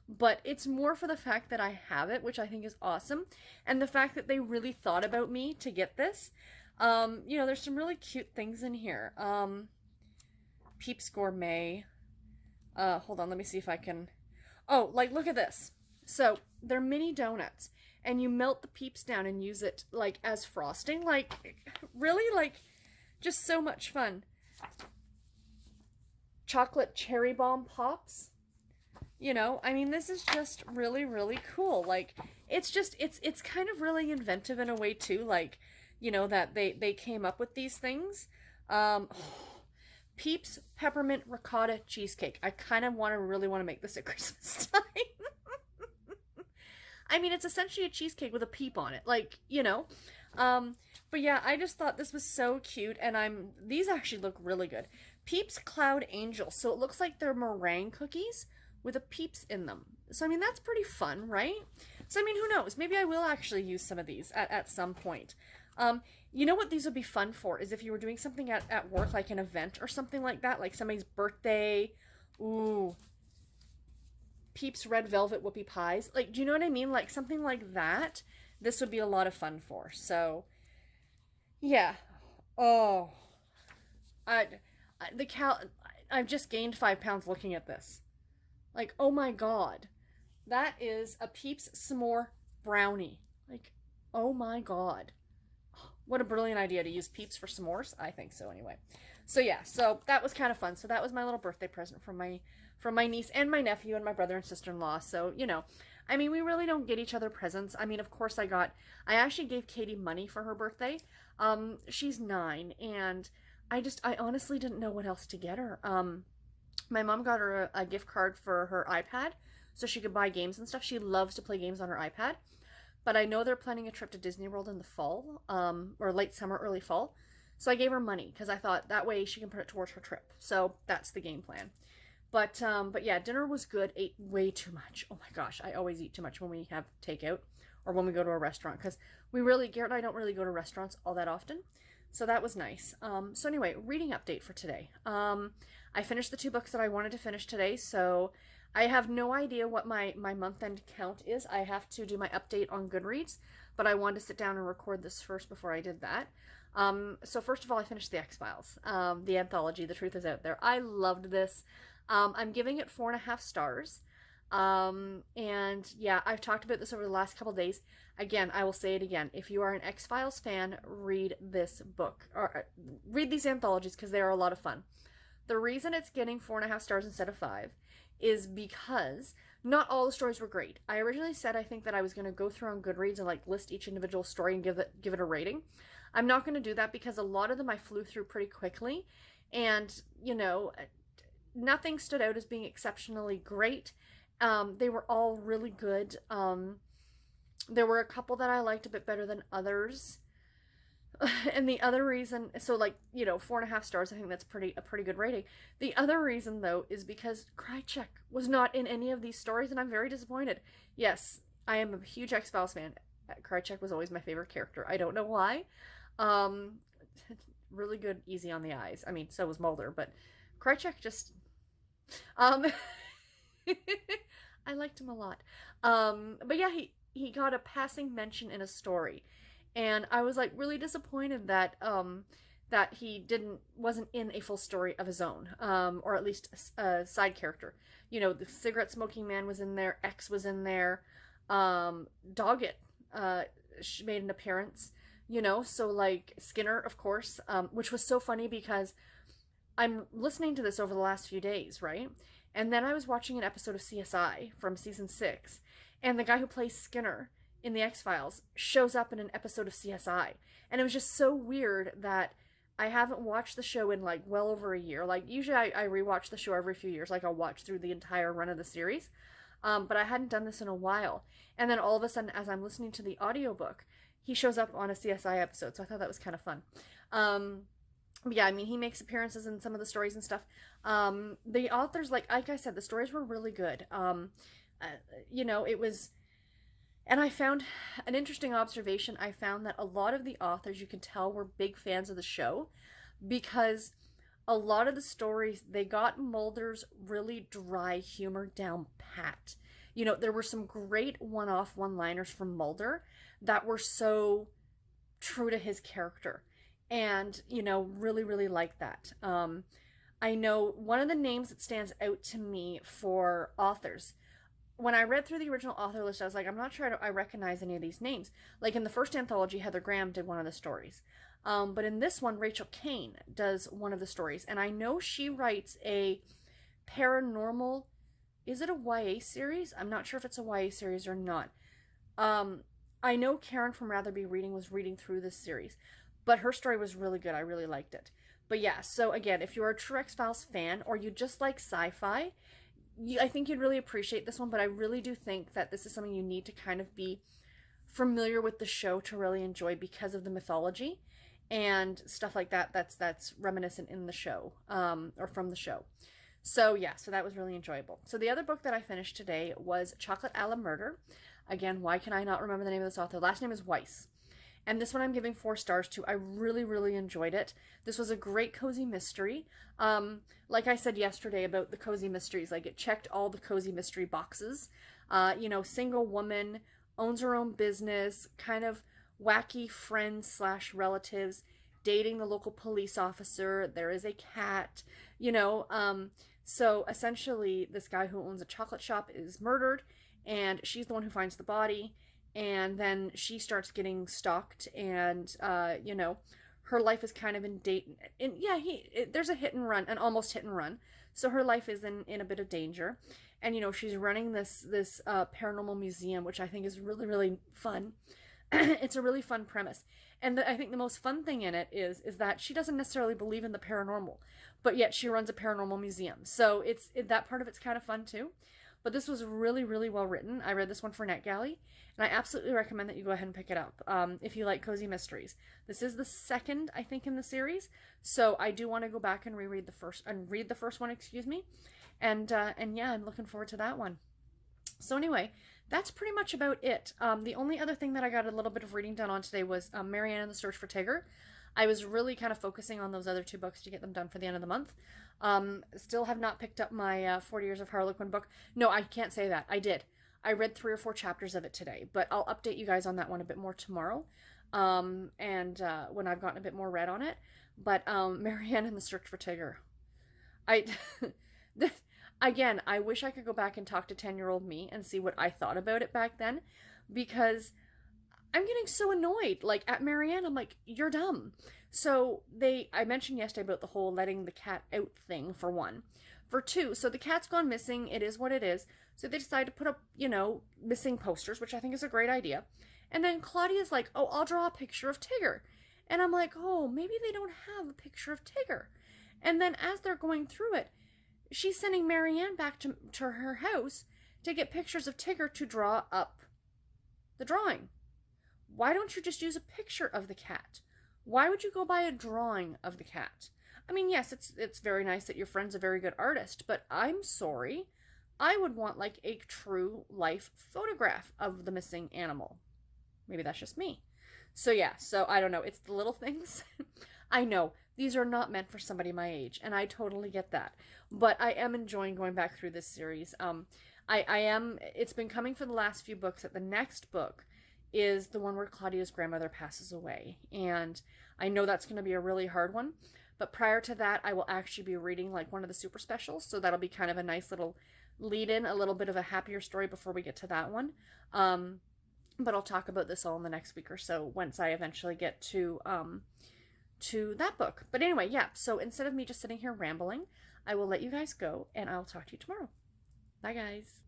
But it's more for the fact that I have it, which I think is awesome. And the fact that they really thought about me to get this. You know, there's some really cute things in here. Peeps Gourmet. Hold on, let me see if I can... Oh, like, look at this. So, they're mini donuts. And you melt the Peeps down and use it, like, as frosting. Like, really? Like, just so much fun. Chocolate cherry bomb pops. You know, I mean, this is just really, really cool. Like, it's just, it's kind of really inventive in a way, too. Like, you know, that they came up with these things. Peeps Peppermint Ricotta Cheesecake. I kind of really want to make this at Christmas time. I mean, it's essentially a cheesecake with a peep on it. Like, you know. But yeah, I just thought this was so cute. And these actually look really good. Peeps Cloud Angel. So it looks like they're meringue cookies with a Peeps in them. So, I mean, that's pretty fun, right? So, I mean, who knows? Maybe I will actually use some of these at some point. You know what these would be fun for is if you were doing something at work, like an event or something like that, like somebody's birthday. Ooh. Peeps Red Velvet Whoopie Pies. Like, do you know what I mean? Like, something like that, this would be a lot of fun for. So, yeah. Oh. I've just gained 5 pounds looking at this. Like, oh my god. That is a Peeps S'more brownie. Like, oh my god. What a brilliant idea to use Peeps for s'mores. I think so anyway. So yeah, so that was kind of fun. So that was my little birthday present from my niece and my nephew and my brother and sister-in-law. So, you know, I mean, we really don't get each other presents. I mean, of course I actually gave Katie money for her birthday. She's 9, and I honestly didn't know what else to get her. My mom got her a gift card for her iPad so she could buy games and stuff. She loves to play games on her iPad. But I know they're planning a trip to Disney World in the fall, or late summer, early fall. So I gave her money because I thought that way she can put it towards her trip. So that's the game plan. But yeah, dinner was good. Ate way too much. Oh my gosh, I always eat too much when we have takeout or when we go to a restaurant, because Garrett and I don't really go to restaurants all that often. So that was nice. So anyway, reading update for today. I finished the 2 books that I wanted to finish today, so I have no idea what my month-end count is. I have to do my update on Goodreads, but I wanted to sit down and record this first before I did that. So first of all, I finished the X-Files, the anthology, The Truth Is Out There. I loved this. I'm giving it 4.5 stars. And yeah, I've talked about this over the last couple days. Again, I will say it again. If you are an X-Files fan, read this book, or read these anthologies, because they are a lot of fun. The reason it's getting 4.5 stars instead of 5 is because not all the stories were great. I originally said I think that I was going to go through on Goodreads and like list each individual story and give it a rating. I'm not going to do that because a lot of them I flew through pretty quickly, and you know, nothing stood out as being exceptionally great. They were all really good. There were a couple that I liked a bit better than others. And the other reason, so like, you know, 4.5 stars, I think that's a pretty good rating. The other reason, though, is because Krychek was not in any of these stories, and I'm very disappointed. Yes, I am a huge X-Files fan. Krychek was always my favorite character. I don't know why. Really good, easy on the eyes. I mean, so was Mulder, but Krychek just... I liked him a lot. But yeah, he got a passing mention in a story. And I was like really disappointed that that he wasn't in a full story of his own, or at least a side character. You know, the cigarette smoking man was in there, X was in there, Doggett made an appearance. You know, so like Skinner, of course, which was so funny because I'm listening to this over the last few days, right? And then I was watching an episode of CSI from season 6, and the guy who plays Skinner in the X-Files shows up in an episode of CSI. And it was just so weird that I haven't watched the show in like well over a year. Like usually I rewatch the show every few years. Like I'll watch through the entire run of the series. But I hadn't done this in a while. And then all of a sudden, as I'm listening to the audiobook, he shows up on a CSI episode. So I thought that was kind of fun. Yeah, I mean, he makes appearances in some of the stories and stuff. The authors, like I said, the stories were really good. You know, it was... And I found an interesting observation. I found that a lot of the authors, you can tell, were big fans of the show, because a lot of the stories, they got Mulder's really dry humor down pat. You know, there were some great one-off one-liners from Mulder that were so true to his character. And, you know, really, really like that. I know one of the names that stands out to me for authors, when I read through the original author list, I was like, I'm not sure I recognize any of these names. Like in the first anthology, Heather Graham did one of the stories. But in this one, Rachel Kane does one of the stories. And I know she writes a paranormal... Is it a YA series? I'm not sure if it's a YA series or not. I know Karen from Rather Be Reading was reading through this series. But her story was really good. I really liked it. But yeah, so again, if you're a true X-Files fan or you just like sci-fi, I think you'd really appreciate this one. But I really do think that this is something you need to kind of be familiar with the show to really enjoy, because of the mythology and stuff like that that's reminiscent in the show, or from the show. So yeah, so that was really enjoyable. So the other book that I finished today was Chocolate a la Murder. Again, why can I not remember the name of this author? Last name is Weiss. And this one I'm giving 4 stars to. I really, really enjoyed it. This was a great cozy mystery. Like I said yesterday about the cozy mysteries, like it checked all the cozy mystery boxes. You know, single woman, owns her own business, kind of wacky friends / relatives, dating the local police officer. There is a cat, you know. So essentially this guy who owns a chocolate shop is murdered, and she's the one who finds the body. And then she starts getting stalked, and you know, her life is kind of in date. And yeah, there's a hit and run, an almost hit and run. So her life is in a bit of danger, and you know, she's running this paranormal museum, which I think is really, really fun. It's a really fun premise, and I think the most fun thing in it is that she doesn't necessarily believe in the paranormal, but yet she runs a paranormal museum. So that part of it's kind of fun too. But this was really, really well written. I read this one for NetGalley, and I absolutely recommend that you go ahead and pick it up if you like cozy mysteries. This is the second, I think, in the series, so I do want to go back and read the first one, excuse me. And yeah, I'm looking forward to that one. So anyway, that's pretty much about it. The only other thing that I got a little bit of reading done on today was Marianne and the Search for Tigger. I was really kind of focusing on those other 2 books to get them done for the end of the month. Still have not picked up my 40 Years of Harlequin book. No, I can't say that. I did. I read 3 or 4 chapters of it today, but I'll update you guys on that one a bit more tomorrow. And when I've gotten a bit more read on it. But Marianne and the Search for Tigger. Again, I wish I could go back and talk to 10-year-old me and see what I thought about it back then, because I'm getting so annoyed. Like, at Marianne, I'm like, you're dumb. So I mentioned yesterday about the whole letting the cat out thing, for 1. For 2, so the cat's gone missing. It is what it is. So they decide to put up, you know, missing posters, which I think is a great idea. And then Claudia's like, oh, I'll draw a picture of Tigger. And I'm like, oh, maybe they don't have a picture of Tigger. And then as they're going through it, she's sending Marianne back to her house to get pictures of Tigger to draw up the drawing. Why don't you just use a picture of the cat? Why would you go buy a drawing of the cat? I mean, yes, it's very nice that your friend's a very good artist, but I'm sorry. I would want like a true life photograph of the missing animal. Maybe that's just me. So yeah, so I don't know. It's the little things. I know these are not meant for somebody my age, and I totally get that. But I am enjoying going back through this series. It's been coming for the last few books that the next book is the one where Claudia's grandmother passes away. And I know that's going to be a really hard one. But prior to that, I will actually be reading like one of the super specials. So that'll be kind of a nice little lead in, a little bit of a happier story before we get to that one. But I'll talk about this all in the next week or so once I eventually get to that book. But anyway, yeah. So instead of me just sitting here rambling, I will let you guys go, and I'll talk to you tomorrow. Bye, guys.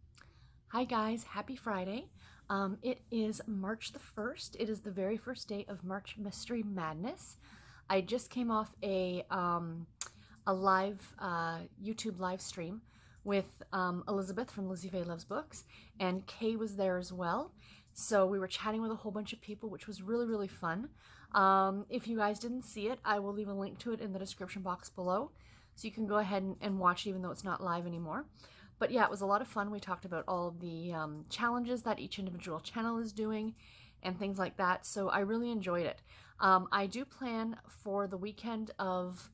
Hi, guys. Happy Friday. It is March the 1st. It is the very first day of March Mystery Madness. I just came off a live YouTube live stream with Elizabeth from Lizzie Faye Loves Books, and Kay was there as well. So we were chatting with a whole bunch of people, which was really, really fun. If you guys didn't see it, I will leave a link to it in the description box below, so you can go ahead and watch it even though it's not live anymore. But yeah, it was a lot of fun. We talked about all of the challenges that each individual channel is doing and things like that. So I really enjoyed it. I do plan for the weekend of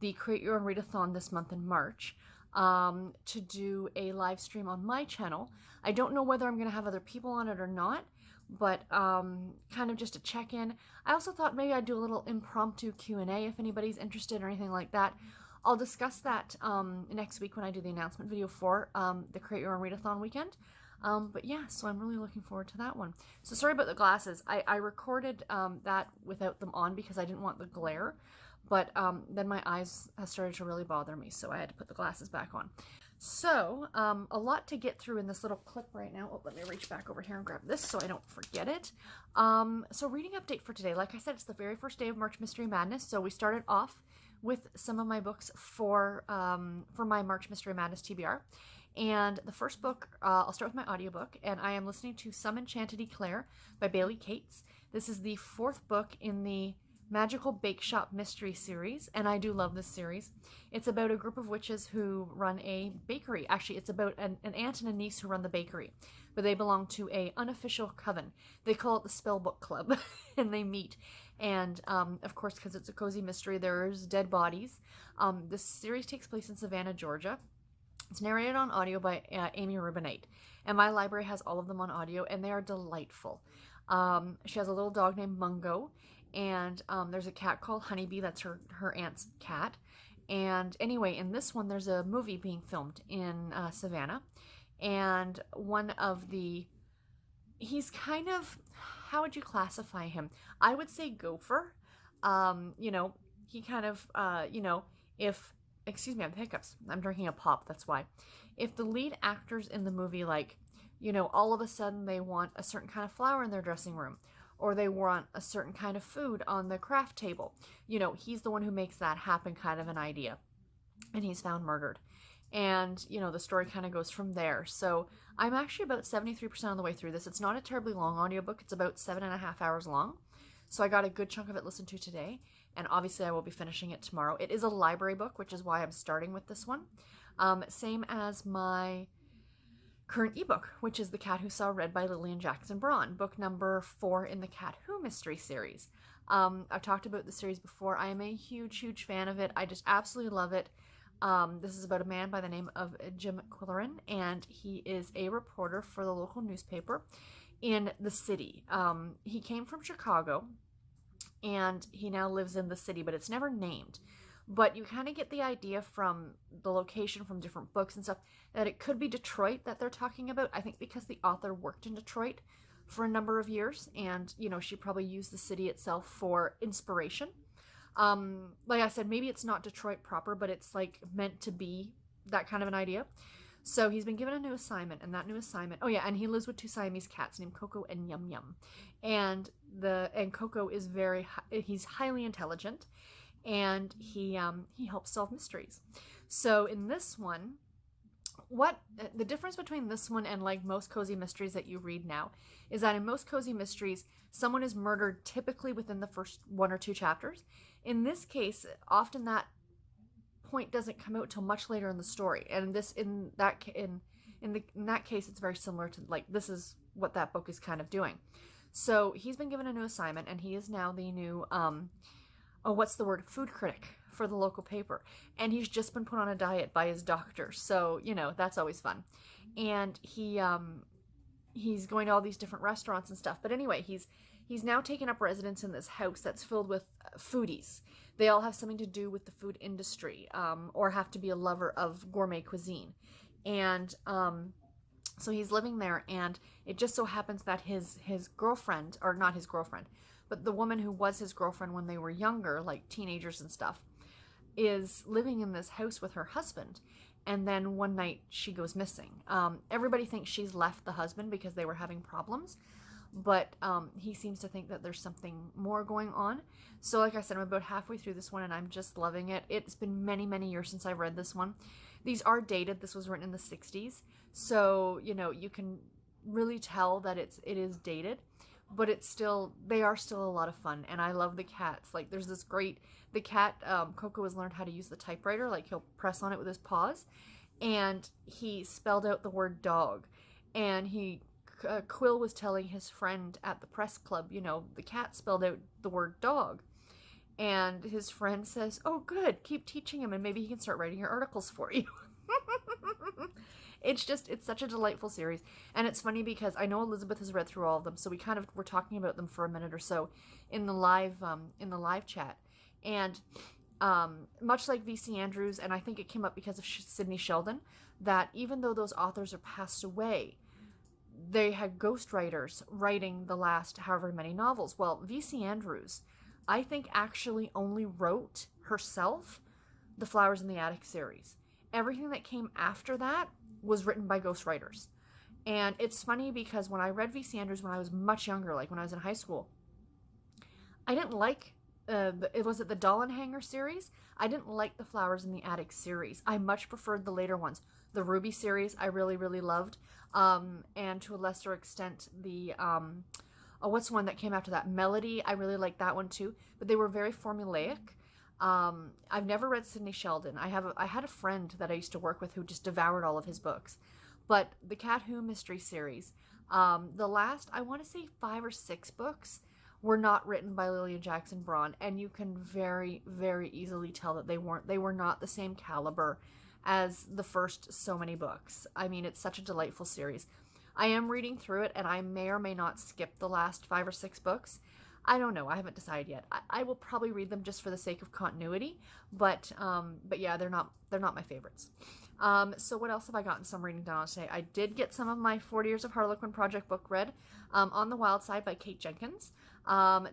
the Create Your Own Readathon this month in March to do a live stream on my channel. I don't know whether I'm going to have other people on it or not, but kind of just a check-in. I also thought maybe I'd do a little impromptu Q&A if anybody's interested or anything like that. I'll discuss that next week when I do the announcement video for the Create Your Own Readathon weekend. But yeah, so I'm really looking forward to that one. So sorry about the glasses. I recorded that without them on because I didn't want the glare. But then my eyes have started to really bother me, so I had to put the glasses back on. So a lot to get through in this little clip right now. Oh, let me reach back over here and grab this so I don't forget it. So reading update for today. Like I said, it's the very first day of March Mystery Madness. So we started off with some of my books for my March Mystery Madness TBR. And the first book, I'll start with my audiobook, and I am listening to Some Enchanted Eclair by Bailey Cates. This is the 4th book in the Magical Bake Shop mystery series, and I do love this series. It's about a group of witches who run a bakery. Actually, it's about an aunt and a niece who run the bakery, but they belong to a unofficial coven. They call it the Spellbook Club, and they meet. And of course, because it's a cozy mystery, there's dead bodies. This series takes place in Savannah, Georgia. It's narrated on audio by Amy Rubinate, and my library has all of them on audio, and they are delightful. She has a little dog named Mungo, and there's a cat called Honeybee. That's her aunt's cat. And anyway, in this one, there's a movie being filmed in Savannah, and one of the, he's kind of, how would you classify him? I would say gopher. You know, he kind of, you know, if, excuse me, I have hiccups. I'm drinking a pop, that's why. If the lead actors in the movie, like, you know, all of a sudden they want a certain kind of flower in their dressing room, or they want a certain kind of food on the craft table, you know, he's the one who makes that happen, kind of an idea. And he's found murdered. And, you know, the story kind of goes from there. So I'm actually about 73% of the way through this. It's not a terribly long audiobook. It's about 7.5 hours long. So I got a good chunk of it listened to today. And obviously I will be finishing it tomorrow. It is a library book, which is why I'm starting with this one. Same as my current ebook, which is The Cat Who Saw Red by Lilian Jackson Braun, book number 4 in the Cat Who mystery series. I've talked about the series before. I am a huge fan of it. I just absolutely love it. This is about a man by the name of Jim Quillerin, and he is a reporter for the local newspaper in the city. He came from Chicago, and he now lives in the city, but it's never named. But you kind of get the idea from the location, from different books and stuff, that it could be Detroit that they're talking about. I think because the author worked in Detroit for a number of years, and, you know, she probably used the city itself for inspiration. Like I said, maybe it's not Detroit proper, but it's, like, meant to be that kind of an idea. So he's been given a new assignment, and that new assignment, oh yeah, and he lives with 2 Siamese cats named Coco and Yum Yum. And Coco is he's highly intelligent, and he helps solve mysteries. So in this one, what the difference between this one and, like, most cozy mysteries that you read now is that in most cozy mysteries, someone is murdered typically within the first 1 or 2 chapters. In this case, often that point doesn't come out till much later in the story, and in that case, it's very similar to, like, this is what that book is kind of doing. So he's been given a new assignment, and he is now the new food critic for the local paper. And he's just been put on a diet by his doctor. So, you know, that's always fun. And he's going to all these different restaurants and stuff. But anyway, he's now taken up residence in this house that's filled with foodies. They all have something to do with the food industry, or have to be a lover of gourmet cuisine. And so he's living there, and it just so happens that his girlfriend, or not his girlfriend, but the woman who was his girlfriend when they were younger, like teenagers and stuff, is living in this house with her husband. And then one night she goes missing. Everybody thinks she's left the husband because they were having problems, but he seems to think that there's something more going on. So like I said, I'm about halfway through this one, and I'm just loving it. It's been many years since I read this one. These are dated. This was written in the 60s. So, you know, you can really tell that it is dated, but they are still a lot of fun. And I love the cats. Like, there's this the cat, Coco has learned how to use the typewriter. Like, he'll press on it with his paws, and he spelled out the word dog. And Quill was telling his friend at the press club, you know, the cat spelled out the word dog. And his friend says, "Oh, good, keep teaching him, and maybe he can start writing your articles for you." It's such a delightful series. And it's funny because I know Elizabeth has read through all of them, so we kind of were talking about them for a minute or so in the live chat. And much like V.C. Andrews, and I think it came up because of Sidney Sheldon, that even though those authors are passed away, they had ghostwriters writing the last however many novels. Well, V.C. Andrews, I think, actually only wrote herself the Flowers in the Attic series. Everything that came after that was written by ghostwriters. And it's funny because when I read V.C. Andrews when I was much younger, like when I was in high school, I didn't like the Doll and Hanger series. I didn't like the Flowers in the Attic series. I much preferred the later ones. The Ruby series I really loved, and to a lesser extent the Oh, what's one that came after that? Melody. I really like that one too. But they were very formulaic. I've never read Sidney Sheldon. I had a friend that I used to work with who just devoured all of his books. But the Cat Who mystery series, the last, I want to say 5 or 6 books were not written by Lilian Jackson Braun, and you can very, very easily tell that they were not the same caliber as the first so many books. I mean, it's such a delightful series. I am reading through it, and I may or may not skip the last 5 or 6 books. I don't know. I haven't decided yet. I will probably read them just for the sake of continuity, but yeah, they're not my favorites. So what else have I gotten some reading done on today? I did get some of my 40 Years of Harlequin Project book read, On the Wild Side by Kate Jenkins.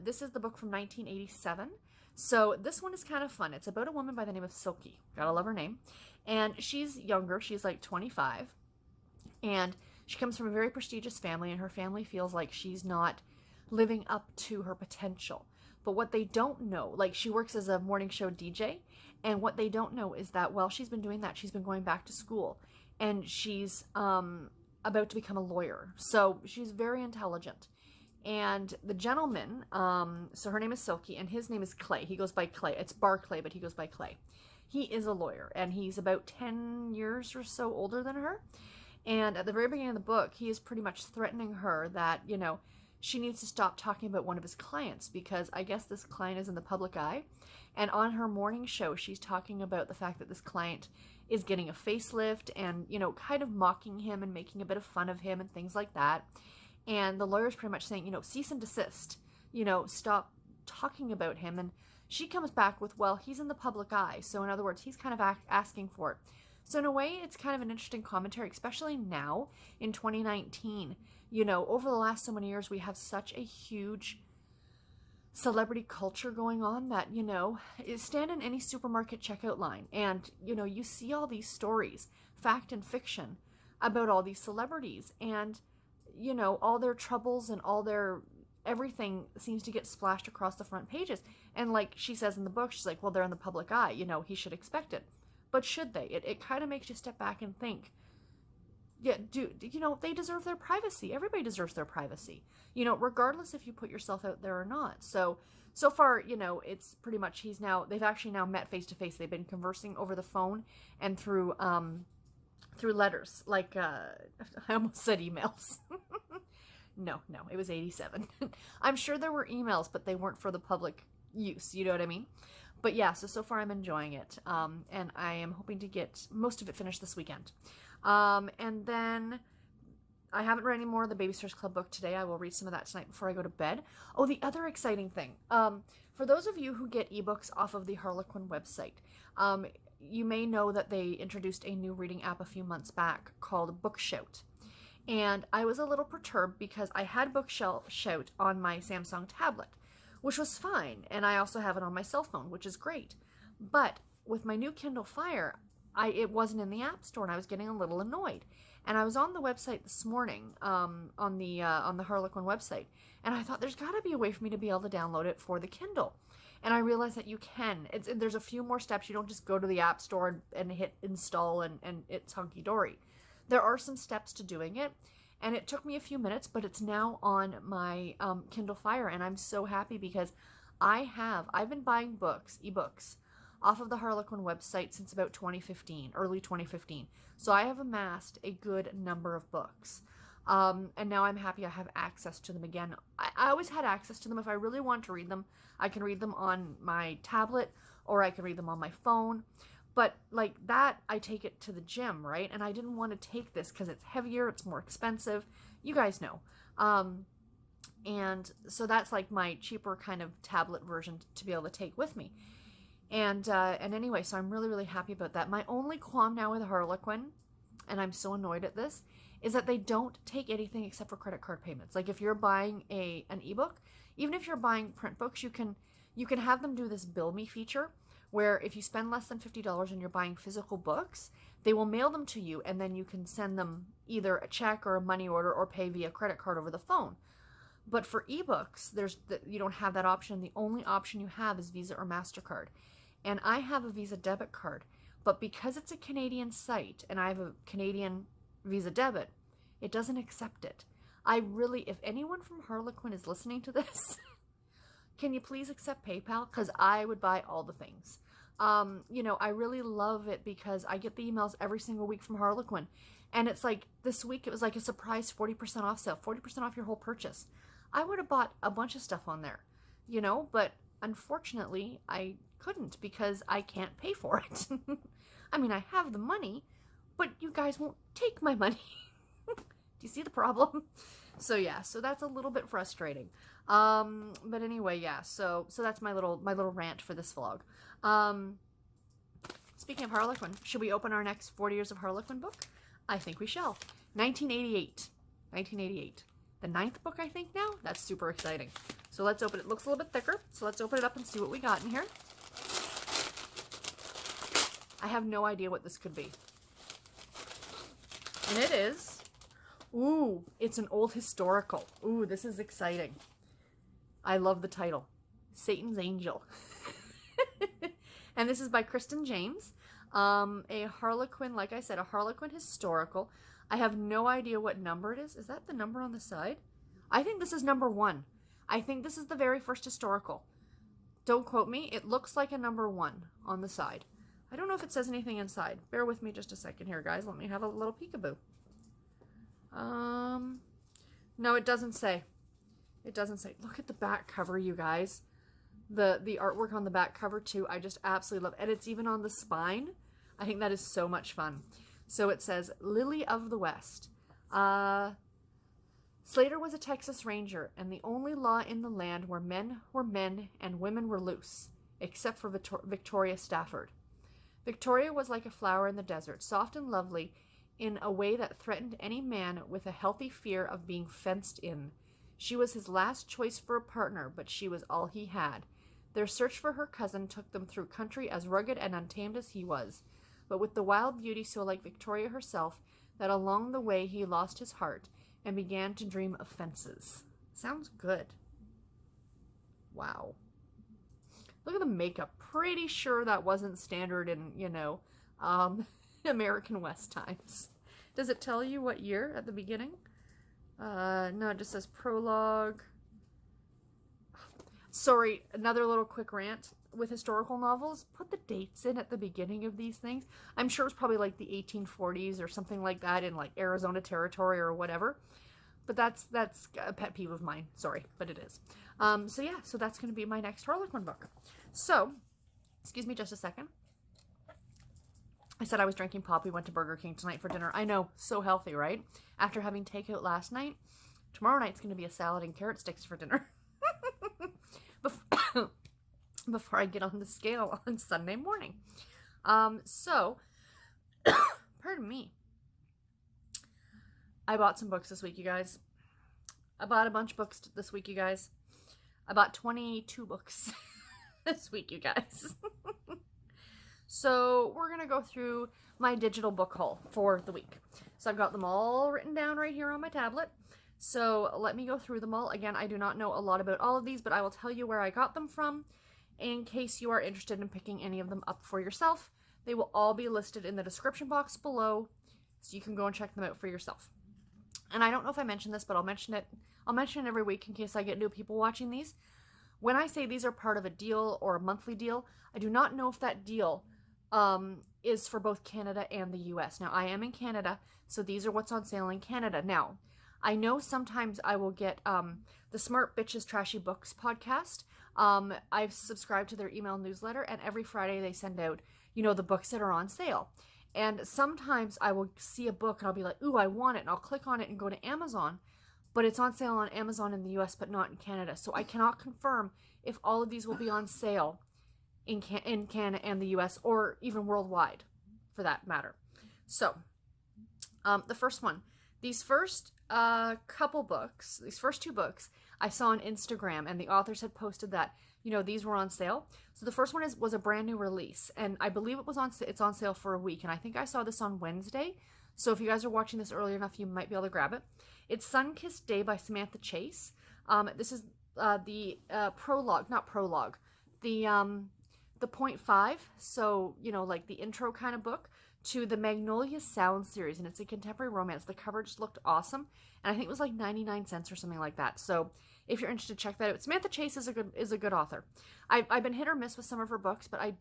This is the book from 1987. So this one is kind of fun. It's about a woman by the name of Silky. Gotta love her name. And she's younger. She's like 25. And she comes from a very prestigious family, and her family feels like she's not living up to her potential. But what they don't know, like, she works as a morning show DJ, and what they don't know is that while she's been doing that, she's been going back to school, and she's about to become a lawyer. So she's very intelligent. And the gentleman, so her name is Silky, and his name is Clay. He goes by Clay. It's Bar Clay, but he goes by Clay. He is a lawyer, and he's about 10 years or so older than her. And at the very beginning of the book, he is pretty much threatening her that, you know, she needs to stop talking about one of his clients, because I guess this client is in the public eye. And on her morning show, she's talking about the fact that this client is getting a facelift and, you know, kind of mocking him and making a bit of fun of him and things like that. And the lawyer's pretty much saying, you know, cease and desist, you know, stop talking about him. And she comes back with, well, he's in the public eye. So in other words, he's kind of asking for it. So in a way, it's kind of an interesting commentary, especially now in 2019. You know, over the last so many years, we have such a huge celebrity culture going on that, you know, stand in any supermarket checkout line and, you know, you see all these stories, fact and fiction, about all these celebrities, and, you know, all their troubles and all their everything seems to get splashed across the front pages. And like she says in the book, she's like, well, they're in the public eye, you know, he should expect it. But should they? It kind of makes you step back and think, yeah, you know, they deserve their privacy. Everybody deserves their privacy, you know, regardless if you put yourself out there or not. So far, you know, it's pretty much they've actually now met face to face. They've been conversing over the phone and through letters, like, I almost said emails. No, it was 87. I'm sure there were emails, but they weren't for the public use. You know what I mean? But yeah, so far I'm enjoying it. And I am hoping to get most of it finished this weekend. And then I haven't read any more of the Babysitters Club book today. I will read some of that tonight before I go to bed. Oh, the other exciting thing. For those of you who get ebooks off of the Harlequin website, you may know that they introduced a new reading app a few months back called Bookshout. And I was a little perturbed because I had Bookshout on my Samsung tablet, which was fine. And I also have it on my cell phone, which is great. But with my new Kindle Fire, it wasn't in the App Store, and I was getting a little annoyed. And I was on the website this morning, on the Harlequin website, and I thought there's got to be a way for me to be able to download it for the Kindle. And I realized that you can. There's a few more steps. You don't just go to the App Store and hit install and it's hunky-dory. There are some steps to doing it, and it took me a few minutes, but it's now on my Kindle Fire, and I'm so happy because I've been buying ebooks, off of the Harlequin website since about 2015, early 2015. So I have amassed a good number of books. And now I'm happy I have access to them again. I always had access to them. If I really want to read them, I can read them on my tablet, or I can read them on my phone. But like that, I take it to the gym, right? And I didn't want to take this because it's heavier, it's more expensive. You guys know. And so that's like my cheaper kind of tablet version to be able to take with me. And anyway, so I'm really, really happy about that. My only qualm now with Harlequin, and I'm so annoyed at this, is that they don't take anything except for credit card payments. Like if you're buying an ebook, even if you're buying print books, you can have them do this bill me feature, where if you spend less than $50 and you're buying physical books, they will mail them to you, and then you can send them either a check or a money order or pay via credit card over the phone. But for ebooks, you don't have that option. The only option you have is Visa or MasterCard. And I have a Visa debit card, but because it's a Canadian site and I have a Canadian Visa debit, it doesn't accept it. I really, if anyone from Harlequin is listening to this, can you please accept PayPal? Because I would buy all the things. You know, I really love it because I get the emails every single week from Harlequin. And it's like, this week it was like a surprise 40% off sale, 40% off your whole purchase. I would have bought a bunch of stuff on there, you know, but unfortunately I couldn't because I can't pay for it. I mean, I have the money, but you guys won't take my money. Do you see the problem? So yeah, so that's a little bit frustrating. But anyway, yeah, so that's my little rant for this vlog. Speaking of Harlequin, should we open our next 40 Years of Harlequin book? I think we shall. 1988. 1988. The 9th book, I think, now? That's super exciting. So let's open it. It looks a little bit thicker, so let's open it up and see what we got in here. I have no idea what this could be. And it is... Ooh, it's an old historical. Ooh, this is exciting. I love the title. Satan's Angel. And this is by Kristen James. A Harlequin, like I said, a Harlequin historical. I have no idea what number it is. Is that the number on the side? I think this is number 1. I think this is the very first historical. Don't quote me. It looks like a number 1 on the side. I don't know if it says anything inside. Bear with me just a second here, guys. Let me have a little peekaboo. No, it doesn't say. It doesn't say. Look at the back cover, you guys. The artwork on the back cover, too, I just absolutely love. And it's even on the spine. I think that is so much fun. So it says, Lily of the West. Slater was a Texas Ranger, and the only law in the land where men were men and women were loose, except for Victoria Stafford. Victoria was like a flower in the desert, soft and lovely, in a way that threatened any man with a healthy fear of being fenced in. She was his last choice for a partner, but she was all he had. Their search for her cousin took them through country as rugged and untamed as he was, but with the wild beauty so like Victoria herself that along the way he lost his heart and began to dream of fences. Sounds good. Wow. Look at the makeup. Pretty sure that wasn't standard in, you know, American West times. Does it tell you what year at the beginning? No, it just says prologue. Sorry, another little quick rant. With historical novels, put the dates in at the beginning of these things. I'm sure it's probably like the 1840s or something like that in like Arizona territory or whatever. But that's a pet peeve of mine. Sorry, but it is. So yeah, so that's going to be my next Harlequin book. So, excuse me just a second. I said I was drinking pop. We went to Burger King tonight for dinner. I know, so healthy, right? After having takeout last night, tomorrow night's going to be a salad and carrot sticks for dinner. Before I get on the scale on Sunday morning. So, pardon me. I bought some books this week, you guys. I bought a bunch of books this week, you guys. I bought 22 books this week, you guys. So, we're going to go through my digital book haul for the week. So, I've got them all written down right here on my tablet. So, let me go through them all. Again, I do not know a lot about all of these, but I will tell you where I got them from in case you are interested in picking any of them up for yourself. They will all be listed in the description box below, so you can go and check them out for yourself. And I don't know if I mentioned this, but I'll mention it every week in case I get new people watching these. When I say these are part of a deal or a monthly deal, I do not know if that deal is for both Canada and the US. Now, I am in Canada, so these are what's on sale in Canada. Now, I know sometimes I will get the Smart Bitches Trashy Books podcast. I've subscribed to their email newsletter, and every Friday they send out, you know, the books that are on sale. And sometimes I will see a book and I'll be like, ooh, I want it. And I'll click on it and go to Amazon. But it's on sale on Amazon in the US, but not in Canada. So I cannot confirm if all of these will be on sale in Canada and the US, or even worldwide, for that matter. So, the first one. These first couple books, these first 2 books, I saw on Instagram, and the authors had posted that, you know, these were on sale. So the first one was a brand new release, and I believe it's on sale for a week, and I think I saw this on Wednesday. So if you guys are watching this early enough, you might be able to grab it. It's Sunkissed Day by Samantha Chase. This is the the 0.5, so, you know, like the intro kind of book to the Magnolia Sound series, and it's a contemporary romance. The cover just looked awesome, and I think it was like 99 cents or something like that. So if you're interested, check that out. Samantha Chase is a good author. I've been hit or miss with some of her books, but I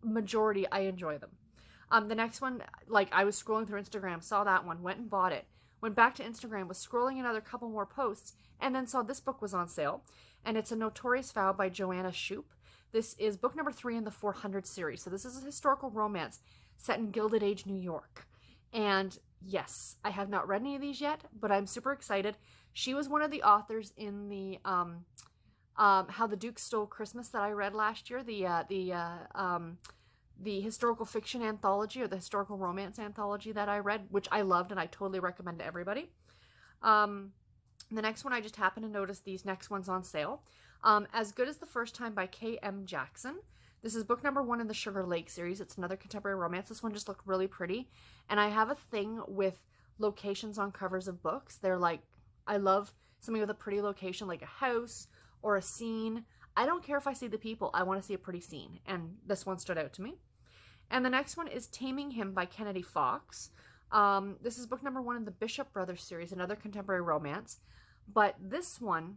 enjoy them. The next one, like, I was scrolling through Instagram, saw that one, went and bought it, went back to Instagram, was scrolling another couple more posts, and then saw this book was on sale, and it's A Notorious Vow by Joanna Shupe. This is book number 3 in the 400 series. So this is a historical romance set in Gilded Age New York. And yes, I have not read any of these yet, but I'm super excited. She was one of the authors in the How the Duke Stole Christmas that I read last year, the historical fiction anthology, or the historical romance anthology that I read, which I loved and I totally recommend to everybody. The next one, I just happened to notice these next ones on sale. As Good as the First Time by K.M. Jackson. This is book number 1 in the Sugar Lake series. It's another contemporary romance. This one just looked really pretty. And I have a thing with locations on covers of books. They're like, I love something with a pretty location, like a house or a scene. I don't care if I see the people. I want to see a pretty scene. And this one stood out to me. And the next one is Taming Him by Kennedy Fox. This is book number 1 in the Bishop Brothers series, another contemporary romance. But this one,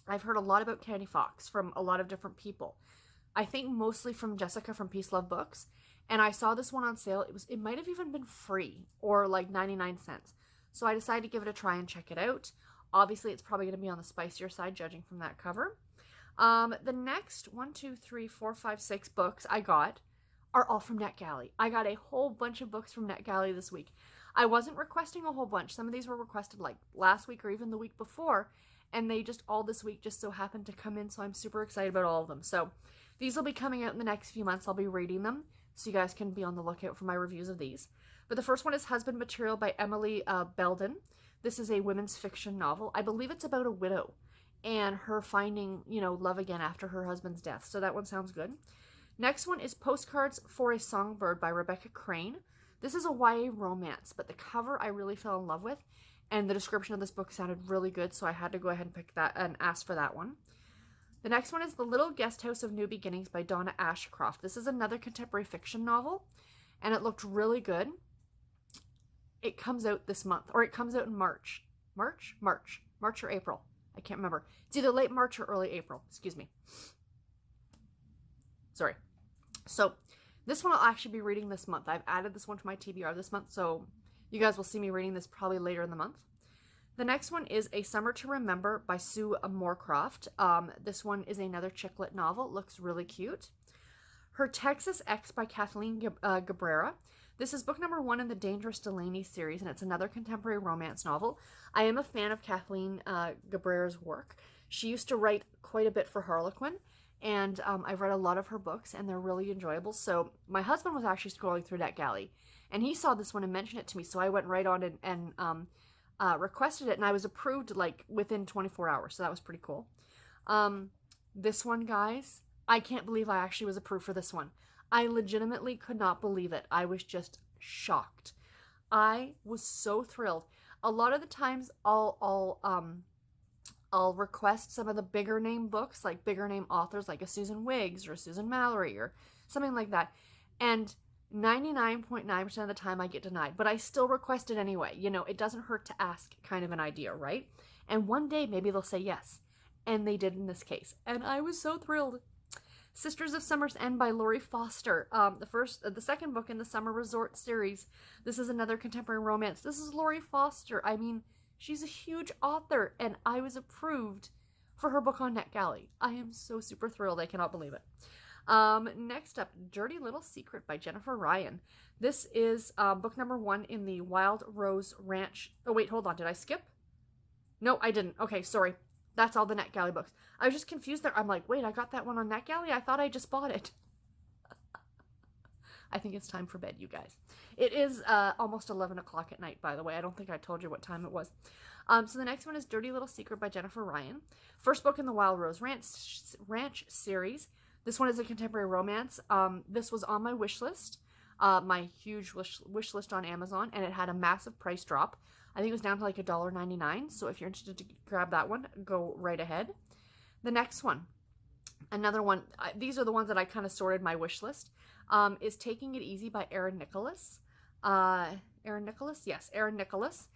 I've heard a lot about Kennedy Fox from a lot of different people. I think mostly from Jessica from Peace Love Books. And I saw this one on sale. It might have even been free, or like 99 cents. So I decided to give it a try and check it out. Obviously, it's probably going to be on the spicier side, judging from that cover. The next 6 books I got are all from NetGalley. I got a whole bunch of books from NetGalley this week. I wasn't requesting a whole bunch. Some of these were requested like last week or even the week before, and they just all this week just so happened to come in, so I'm super excited about all of them. So these will be coming out in the next few months. I'll be reading them, so you guys can be on the lookout for my reviews of these. But the first one is Husband Material by Emily Belden. This is a women's fiction novel. I believe it's about a widow and her finding, love again after her husband's death. So that one sounds good. Next one is Postcards for a Songbird by Rebekah Crane. This is a YA romance, but the cover I really fell in love with, and the description of this book sounded really good, so I had to go ahead and pick that and ask for that one. The next one is The Little Guesthouse of New Beginnings by Donna Ashcroft. This is another contemporary fiction novel, and it looked really good. It comes out this month, or it comes out in March. March or April. I can't remember. It's either late March or early April. Excuse me. Sorry. So this one I'll actually be reading this month. I've added this one to my TBR this month, so you guys will see me reading this probably later in the month. The next one is A Summer to Remember by Sue Moorcroft. This one is another chick lit novel. It looks really cute. Her Texas X by Kathleen Gabrera. This is book number 1 in the Dangerous Delaney series, and it's another contemporary romance novel. I am a fan of Kathleen Gabrera's work. She used to write quite a bit for Harlequin, and I've read a lot of her books, and they're really enjoyable. So my husband was actually scrolling through NetGalley, and he saw this one and mentioned it to me, so I went right on and requested it, and I was approved like within 24 hours, so that was pretty cool. This one, guys, I can't believe I actually was approved for this one. I legitimately could not believe it. I was just shocked. I was so thrilled. A lot of the times I'll request some of the bigger name books, like bigger name authors like a Susan Wiggs or a Susan Mallory or something like that. And 99.9% of the time I get denied, but I still request it anyway. It doesn't hurt to ask, kind of an idea, right? And one day maybe they'll say yes. And they did in this case. And I was so thrilled. Sisters of Summer's End by Lori Foster. The second book in the Summer Resort series. This is another contemporary romance. This is Lori Foster. I mean, she's a huge author, and I was approved for her book on NetGalley. I am so super thrilled. I cannot believe it. Next up, Dirty Little Secret by Jennifer Ryan. This is book number 1 in the Wild Rose Ranch. Oh, wait, hold on. Did I skip? No, I didn't. Okay, sorry. That's all the NetGalley books. I was just confused there. I'm like, wait, I got that one on NetGalley? I thought I just bought it. I think it's time for bed, you guys. It is almost 11 o'clock at night, by the way. I don't think I told you what time it was. So the next one is Dirty Little Secret by Jennifer Ryan. First book in the Wild Rose Ranch series. This one is a contemporary romance. This was on my wish list, my huge wish list on Amazon, and it had a massive price drop. I think it was down to like $1.99, so if you're interested to grab that one, go right ahead. The next one, another one, these are the ones that I kind of sorted my wish list. is Taking It Easy by Erin Nicholas. Erin Nicholas? Yes, Erin Nicholas.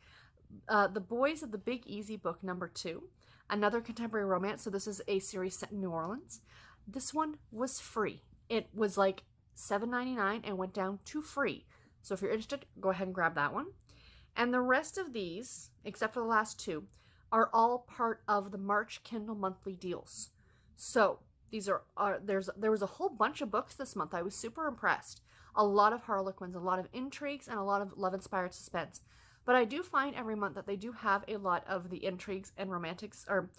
The Boys of the Big Easy book number 2. Another contemporary romance. So this is a series set in New Orleans. This one was free. It was like $7.99 and went down to free. So if you're interested, go ahead and grab that one. And the rest of these, except for the last 2, are all part of the March Kindle monthly deals. So these are there was a whole bunch of books this month. I was super impressed. A lot of Harlequins, a lot of intrigues, and a lot of love-inspired suspense. But I do find every month that they do have a lot of the intrigues and romantics or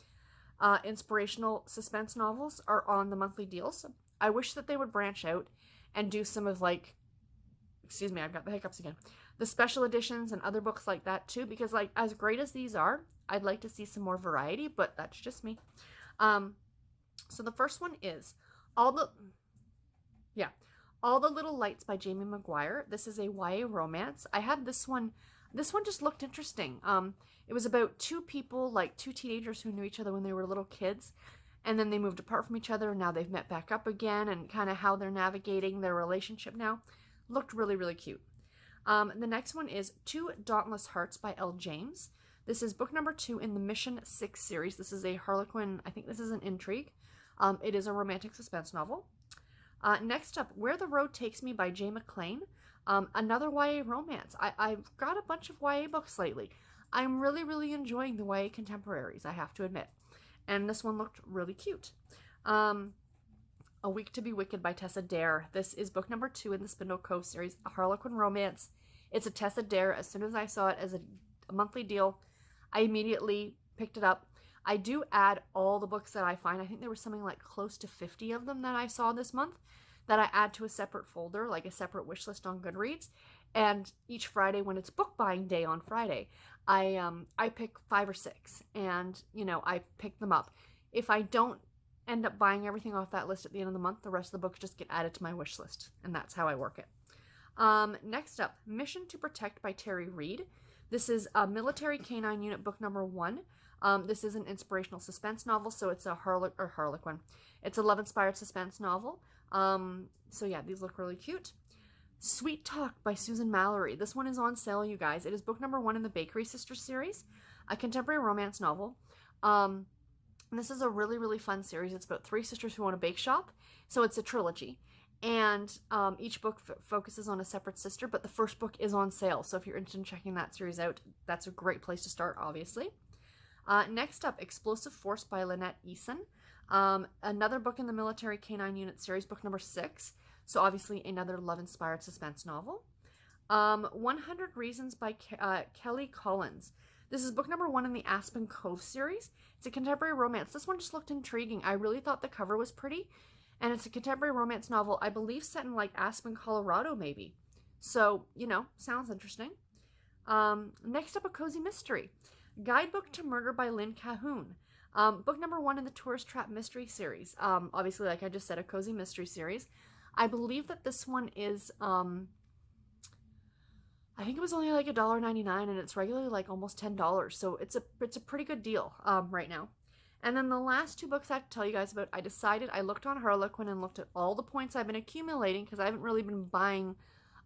inspirational suspense novels are on the monthly deals. I wish that they would branch out and do some of like, excuse me, I've got the hiccups again, the special editions and other books like that too, because like as great as these are, I'd like to see some more variety, but that's just me. So the first one is All the Little Lights by Jamie Maguire. This is a YA romance. I had this one. This one just looked interesting. It was about 2 people, like 2 teenagers who knew each other when they were little kids, and then they moved apart from each other, and now they've met back up again, and kind of how they're navigating their relationship now. Looked really, really cute. The next one is Two Dauntless Hearts by L. James. This is book number 2 in the Mission 6 series. This is a Harlequin, I think this is an intrigue. It is a romantic suspense novel. Next up, Where the Road Takes Me by Jay McLean. Another YA romance. I've got a bunch of YA books lately. I'm really, really enjoying the YA contemporaries, I have to admit. And this one looked really cute. A Week to Be Wicked by Tessa Dare. This is book number 2 in the Spindle Cove series, a Harlequin romance. It's a Tessa Dare. As soon as I saw it as a monthly deal, I immediately picked it up. I do add all the books that I find. I think there was something like close to 50 of them that I saw this month that I add to a separate folder, like a separate wish list on Goodreads. And each Friday, when it's book buying day on Friday, I pick 5 or 6, and I pick them up. If I don't end up buying everything off that list at the end of the month, the rest of the books just get added to my wish list, and that's how I work it. Next up, Mission to Protect by Terry Reid. This is a Military Canine Unit book number 1. This is an inspirational suspense novel, so it's a Harlequin. It's a love-inspired suspense novel. So yeah, these look really cute. Sweet Talk by Susan Mallory. This one is on sale, you guys. It is book number 1 in the Bakery Sisters series, a contemporary romance novel. And this is a really, really fun series. It's about 3 sisters who own a bake shop, so it's a trilogy. And each book focuses on a separate sister, but the first book is on sale. So if you're interested in checking that series out, that's a great place to start, obviously. Next up, Explosive Force by Lynette Eason. Another book in the Military Canine Unit series, book number 6. So obviously another love-inspired suspense novel. 100 Reasons by Kelly Collins. This is book number 1 in the Aspen Cove series. It's a contemporary romance. This one just looked intriguing. I really thought the cover was pretty. And it's a contemporary romance novel, I believe set in like Aspen, Colorado maybe. So, sounds interesting. Next up, A Cozy Mystery. Guidebook to Murder by Lynn Cahoon. Book number 1 in the Tourist Trap Mystery series. Obviously, like I just said, a Cozy Mystery series. I believe that this one is, I think it was only like $1.99 and it's regularly like almost $10. So it's a pretty good deal right now. And then the last 2 books I have to tell you guys about, I looked on Harlequin and looked at all the points I've been accumulating because I haven't really been buying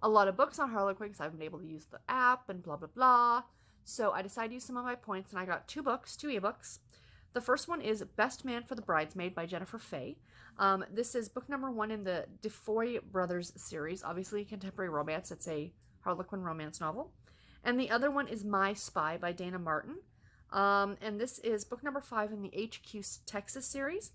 a lot of books on Harlequin because I haven't been able to use the app and blah, blah, blah. So I decided to use some of my points, and I got 2 books, 2 ebooks. The first one is Best Man for the Bridesmaid by Jennifer Fay. This is book number 1 in the DeFoy Brothers series, obviously contemporary romance. It's a Harlequin romance novel. And the other one is My Spy by Dana Martin. And this is book number 5 in the HQ Texas series.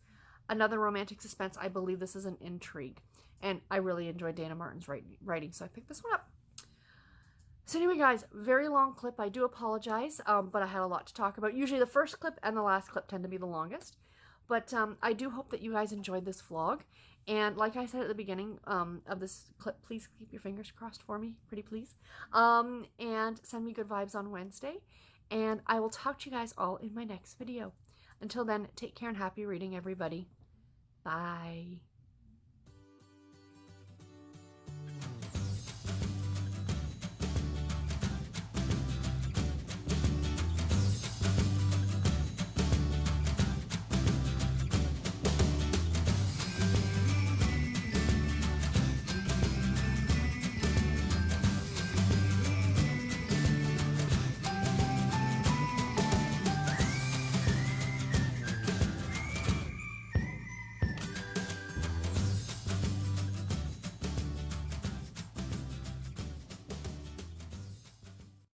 Another romantic suspense. I believe this is an intrigue. And I really enjoyed Dana Martin's writing, so I picked this one up. So anyway, guys, very long clip. I do apologize, but I had a lot to talk about. Usually the first clip and the last clip tend to be the longest. But I do hope that you guys enjoyed this vlog. And like I said at the beginning of this clip, please keep your fingers crossed for me, pretty please. And send me good vibes on Wednesday. And I will talk to you guys all in my next video. Until then, take care and happy reading, everybody. Bye.